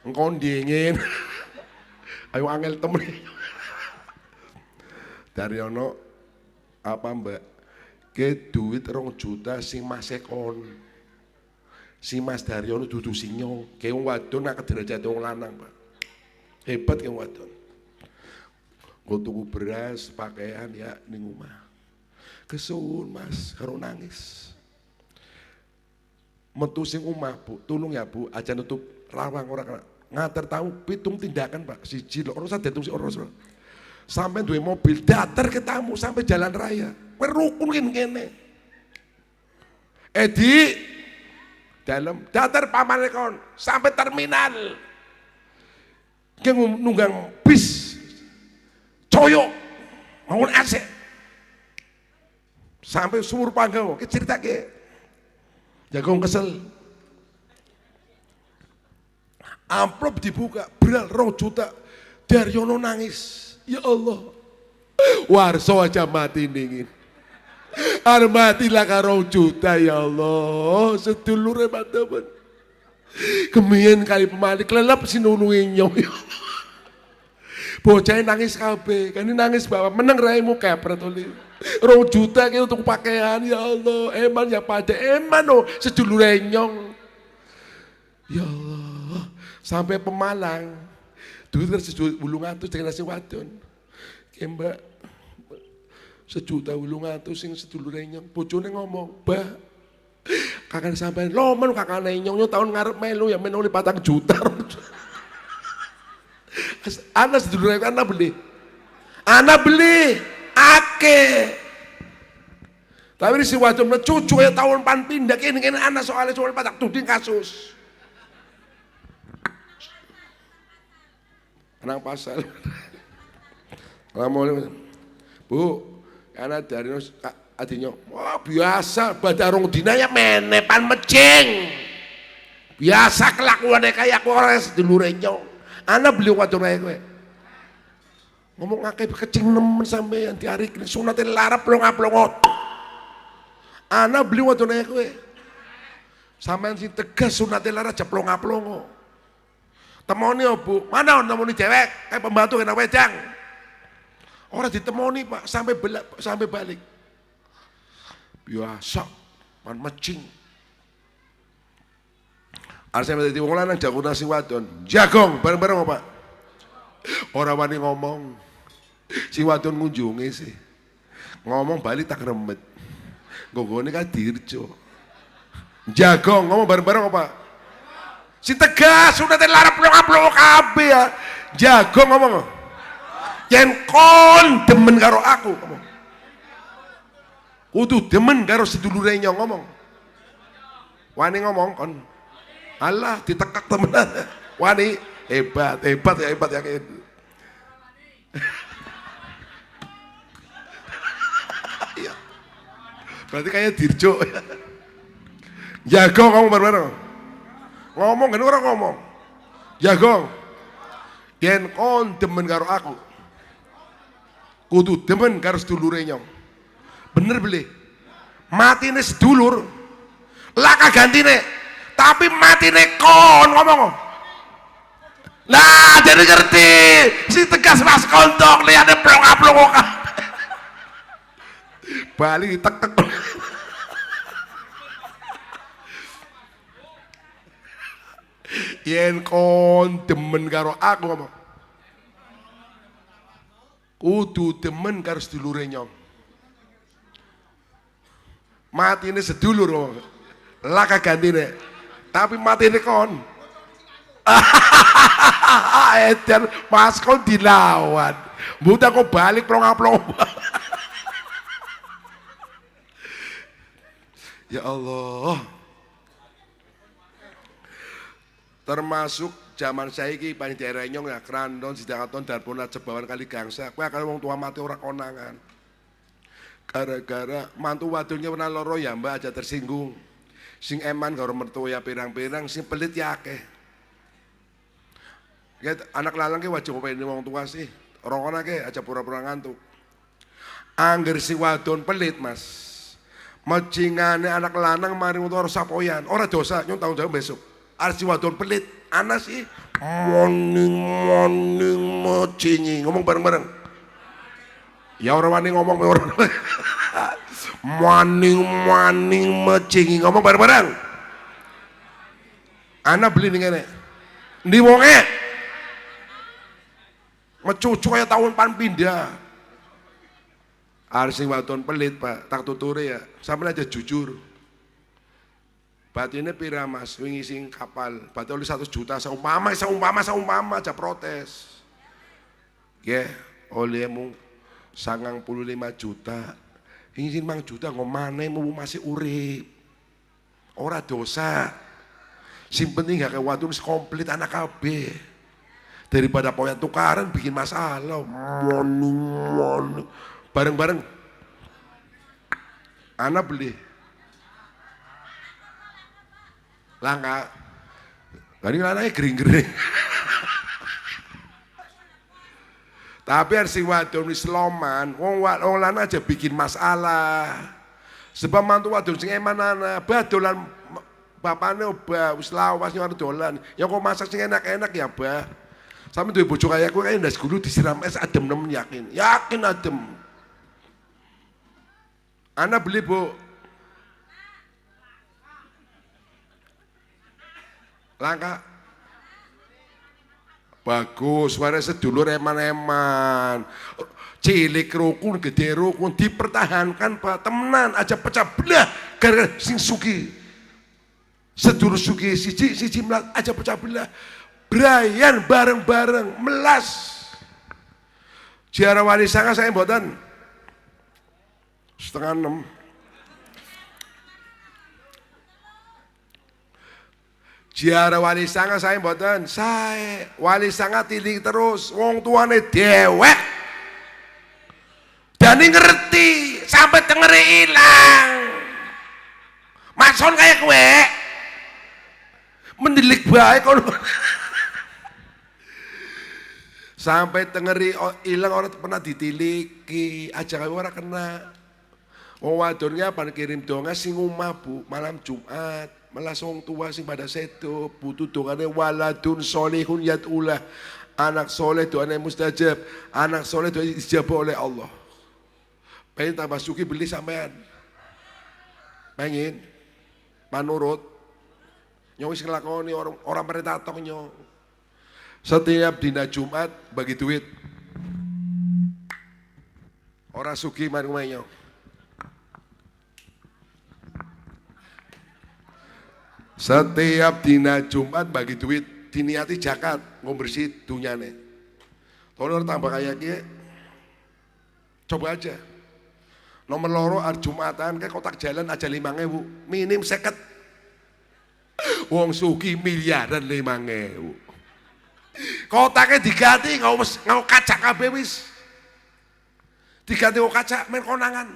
Engkau dingin. Ayo angel temen. Dari ono apa Mbak? Ke duit 2 juta sing Mas ekon. Si Mas Daryono dudu sing nyong. Ke wong wadon nak derajat wong lanang, Pak. Hebat ke wong wadon. Nggo tuku beras, pakaian ya ning omah. Kesuwun Mas, karo nangis. Metu sing omah, Bu, tulung ya Bu, aja nutup lawang ora ngater tahu pitung tindakan Pak. Siji lho, ora usah ditung si ora. Sampai duwe mobil datar ke tamu sampai jalan raya. Kowe rukun kene. Edi dalam datar pamane kon sampai terminal. Ki nunggang bis coyok mau AC. Sampai sumur Panggau, ki ceritake. Jagung kesel. Amplop dibuka, beral 2 juta. Daryono nangis. Ya Allah, Warso aja mati dingin. Matilah karo 2 juta ya Allah. Sedulure teman. Kemien kali pemalik lelap sinulungi nyong ya Allah. Bocah nangis kabeh, kan nangis bawa meneng raimu kepret oli. 2 juta ki untuk pakaian ya Allah. Eman ya pada eman oh sedulure nyong. Ya Allah, sampai Pemalang. Duit kan 1.800.000 dengan nasi wadon. Mbak 1.800.000 sing sedulure nyong. Bojone ngomong, "Mbak, kakak sampean lomen kakane nyong tahun ngarep melu ya menuli 4 juta." Ana sedulure ana beli. Ana beli ake. Tapi si wadon cucu ya tahun pan pindah kene ana soalnya 4 tuding kasus. Nang pasal. Assalamualaikum. Bu, anak dari adinyo. Wah biasa, badarung dina ya menepan mecing. Biasa kelakuannya kayak kores sedulure nyong. Anak beli wadon ae kowe. Ngomong akeh kecing nemen sampean diarik sunate larap plong-plongot. Anak beli wadon ae kowe. Sampean sing tegas sunate larap jeplong-plongo. Temoni Bu, mana temoni cewek, kayak pembantu kena wedang. Orang ditemoni Pak, sampai balik. Biasa, Man mecing. Arep dadi wong lanang jago nasi wadon. Jagong bareng-bareng apa? Ora wani ngomong. Si wadon ngunjungi sih. Ngomong balik tak remet. Gogone kan dirjo. Jagong ngomong bareng-bareng apa? Si tegas sudah telarap plong-plong kabeh ya. Jagong ngomong. Yen kon demen karo aku ngomong. Kudu demen karo sedulure nyong ngomong. Wani ngomong kon. Alah ditekak temenan. Wani hebat yakin. Ya. Berarti kayak dirjo. Jagong ngomong bareng-bareng. Ngomong kan orang ngomong. Jagong. Yen kon demen karo aku. Kudu demen karo sedulure nyong. Bener beli. Matine sedulur. Laka gantine. Tapi matine kon ngomong. Lah jadi ngerti. Si tegas mas kontok liane plong-plong. Bali tek-tek. Yen kon demen karo aku ngomong. Kudu demen karo sedulure nyong. Matine sedulur ngomong. Laka gantine. Tapi matine kon. Edan mas kon dilawan. Mudah kok balik plong-plong. Ya Allah. Termasuk zaman saiki panitia renyong ya krandon sidakaton darbona cebawan kali gangsa. Kowe akeh wong tua mati ora konangan. Gara-gara mantu wadonnya pernah loro ya Mbak aja tersinggung. Sing eman karo mertua ya pirang-pirang, sing pelit ya akeh. Anak lanang ki wajib ngopeni wong tua sih. Rongkon akeh aja pura-pura ngantuk. Angger si wadon pelit Mas. Mecingane anak lanang mari utawa sapoyan, ora dosa nyong tanggung jawab besok. Arep si wadon pelit, ana sih moning mecingi ngomong bareng-bareng. Ya ora wani ngomong ora. Maning mecingi ngomong bareng-bareng. Ana beli ning kene. Ndi wonge? Mecucu kaya tahun pan pindah. Arep sing wadon pelit, Pak, tak tuture ya. Sampeyan aja jujur. Batine pira Mas wingi sing kapal, bate oleh 100 juta saumpama aja protes. Ya, olehmu 95 juta. Ini 5 juta ngomane mu masih urip. Ora dosa. Sing penting gak wadon wis komplit anak kabeh. Daripada poyan tukaran bikin masalah. Moning. Bareng-bareng. Ana beli. Langka. Tadi lanangnya gering-gering. Tapi harus si wadon wis loman, wong lanang aja bikin masalah. Sebab mantu wadon sing emanana, badolan bapane obah wis lawas nyang dolan. Ya kok masak sing enak-enak ya, Bah. Sampe duwe bojo kaya kowe kaya ndas gulu disiram es adem nemen yakin. Yakin adem. Ana beli, Bu. Langka. Bagus, warna sedulur eman-eman. Cilik rukun, gede rukun dipertahankan Pak. Temenan aja pecah belah gara sing suki. Sedulur suki siji melas aja pecah belah. Brayan bareng-bareng melas. Jiara wali sanga saya mboten. 5:30. Jiara wali sanga saya mboten, saya wali sanga tilik terus, wong tuane dewek. Dani ngerti sampai tengere ilang. Mason kayak kowe. Mendilik bae kon. Sampai tengeri ilang orang pernah ditiliki, aja kowe ora kena. Wong wadonnya pan kirim donga sing omah Bu, malam Jumat. Melas wong tua sing pada sedo butuh dongane waladun solihun yad'ulah. Anak soleh doanya mustajab, anak soleh doanya dijabah oleh Allah. Pengen tambah suki beli sampean. Pengen manurut nyo wis nglakoni orang perintah tok nyo. Setiap dina Jumat bagi duit. Ora sugih mari nyo. Setiap dina Jumat bagi duit, diniati zakat, ngombersi dunyane. Tolong tambah kaya ki. Coba aja. Nomor loro Jumatan kayak kotak jalan aja 5.000, minim 50. Wong sugih miliaran 5.000. Kotaknya diganti ngau kaca kabeh wis. Diganti ngau kaca main konangan.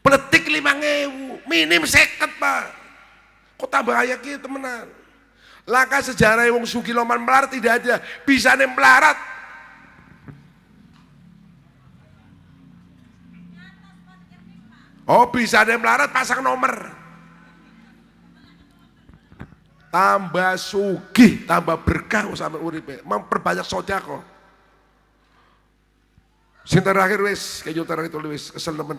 Peletik 5.000, minim 50, Pak. Kok tambah kaya ki temenan. Langkah sejarah wong sugih loman melarat tidak ada, bisa nih melarat. Oh bisa nih melarat pasang nomor. Tambah sugih, tambah berkah sampai uripe, memperbanyak sedekah. Sing terakhir wis, kayaknya terakhir itu wis kesel temen.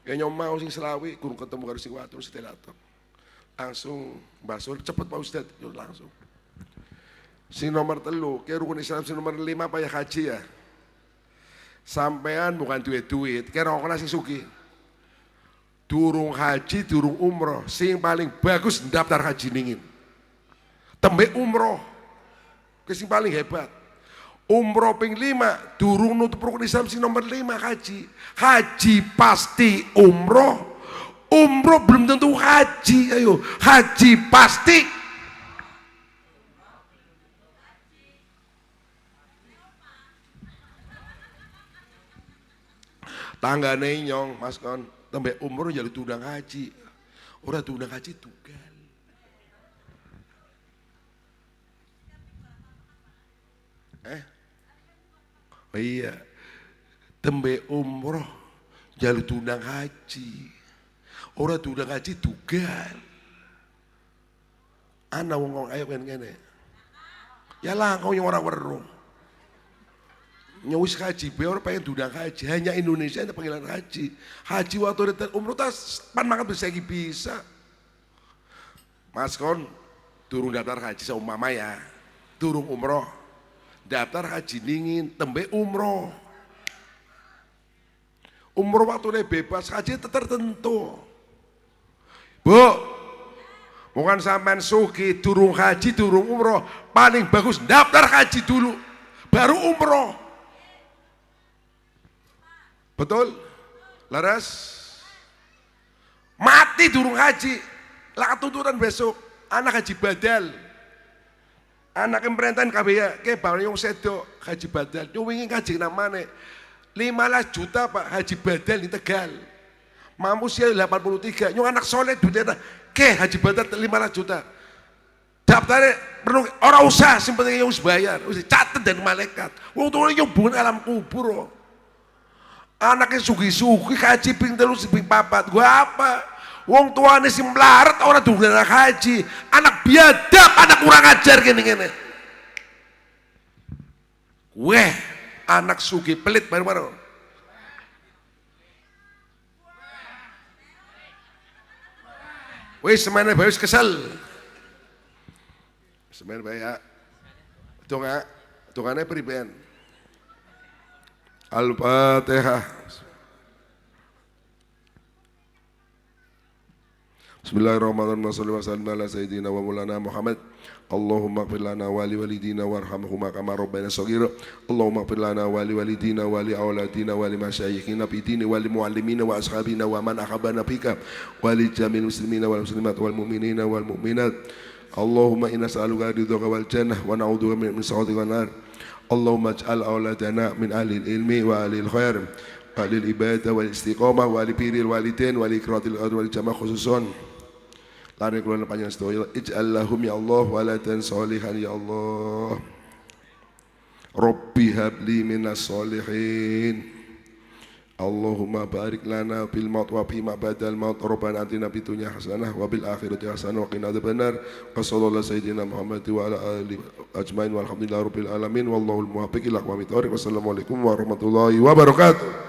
Kayaknya mau sing selawi, kurang ketemu karo sing watur setelah itu. Langsung Mbak cepet Pak Ustad, langsung. Si nomor 3, kayak rukun Islam si nomor 5 payah haji ya. Sampean bukan duit-duit, kayak rokoknya sing sugih. Durung haji, durung umroh, sing paling bagus daftar haji ningin. Tembe umroh, sing paling hebat. Umroh ping 5, durung nutup rukun Islam sing nomor 5 haji. Haji pasti umroh, umroh belum tentu haji. Ayo, haji pasti. Tanggane nyong, Mas Kon. Tambah umur jadi tudang haji, orang tudang haji tugal. Oh iya, tambah umroh jadi tudang haji, orang tudang haji tugal. Anak wong ayo kan gini, ya lah kau yang orang weruh. Nyawis haji, orang pengen tudang haji, hanya Indonesia ada panggilan haji. Haji waktu retan umroh tas pan makan bisa. Mas Kon, turun daftar haji seumpama ya, turun umroh, daftar haji dingin, tembe umroh. Umroh waktu bebas, haji tertentu. Bu, bukan sampean sugih, turun haji, turun umroh, paling bagus daftar haji dulu, baru umroh. Betul? Laras? Mati durung haji, lah tuntutan besok, anak haji badal. Anak yang perintahan kabeh ke bawa yang sedo haji badal. Nyuwingi kaji namanya 15 juta Pak haji badal di Tegal. Mampu usia 83, nyung anak soleh duitnya ke haji badal 15 juta. Daftarnya perlu orang usah, sing penting yang harus bayar, catat dan malaikat. Wong tuane nyobun alam kubur. Anaknya sugi-sugi haji ping 3 ping 4, gua apa? Wong tuane si melarat orang duwe anak haji, anak biadab, anak kurang ajar gini-gini. Weh, anak sugi pelit baru-baru. Weh, semana bagus kesel. Semana baik. Tungane priben. Al-Fatihah. Bismillahirrahmanirrahim. Wassallallahu wasallam ala sayyidina wa maulana Muhammad. Allahumma ighfir lana wa li walidina warhamhuma kama rabbayana shaghira. Allahumma ighfir lana wa li walidina wa li auladina wa li masyayikhina fi dini wa li muallimina wa ashabina wa man ahabbana fika wa li jamil muslimina wal muslimat wal mu'minina wal mu'minat. Allahumma inna nas'aluka ridhaka wal jannah wa na'udzubika min sakhatika wan nar. Allahumma ij'al auladana min ahli ilmi wa ahli khair wa ahli ibadah wal istiqamah wa ahli birril walidain wa ahli ikratil adwal jamaah khususon. Lari keluar panjang sedaya. Ij'al lahum ya Allah waladan sholihan ya Allah. Rabbi habli minas sholihin. Allahumma barik lana fil maut wa fi ma badal maut. Rabbana atina fid dunya hasanah wa bil akhirati hasanah wa qina adzabannar. Wa sallallahu sayyidina Muhammad wa ala alihi ajmain walhamdulillahi rabbil alamin wallahu al muwaffiq ila aqwamit thoriq. Wassalamualaikum warahmatullahi wabarakatuh.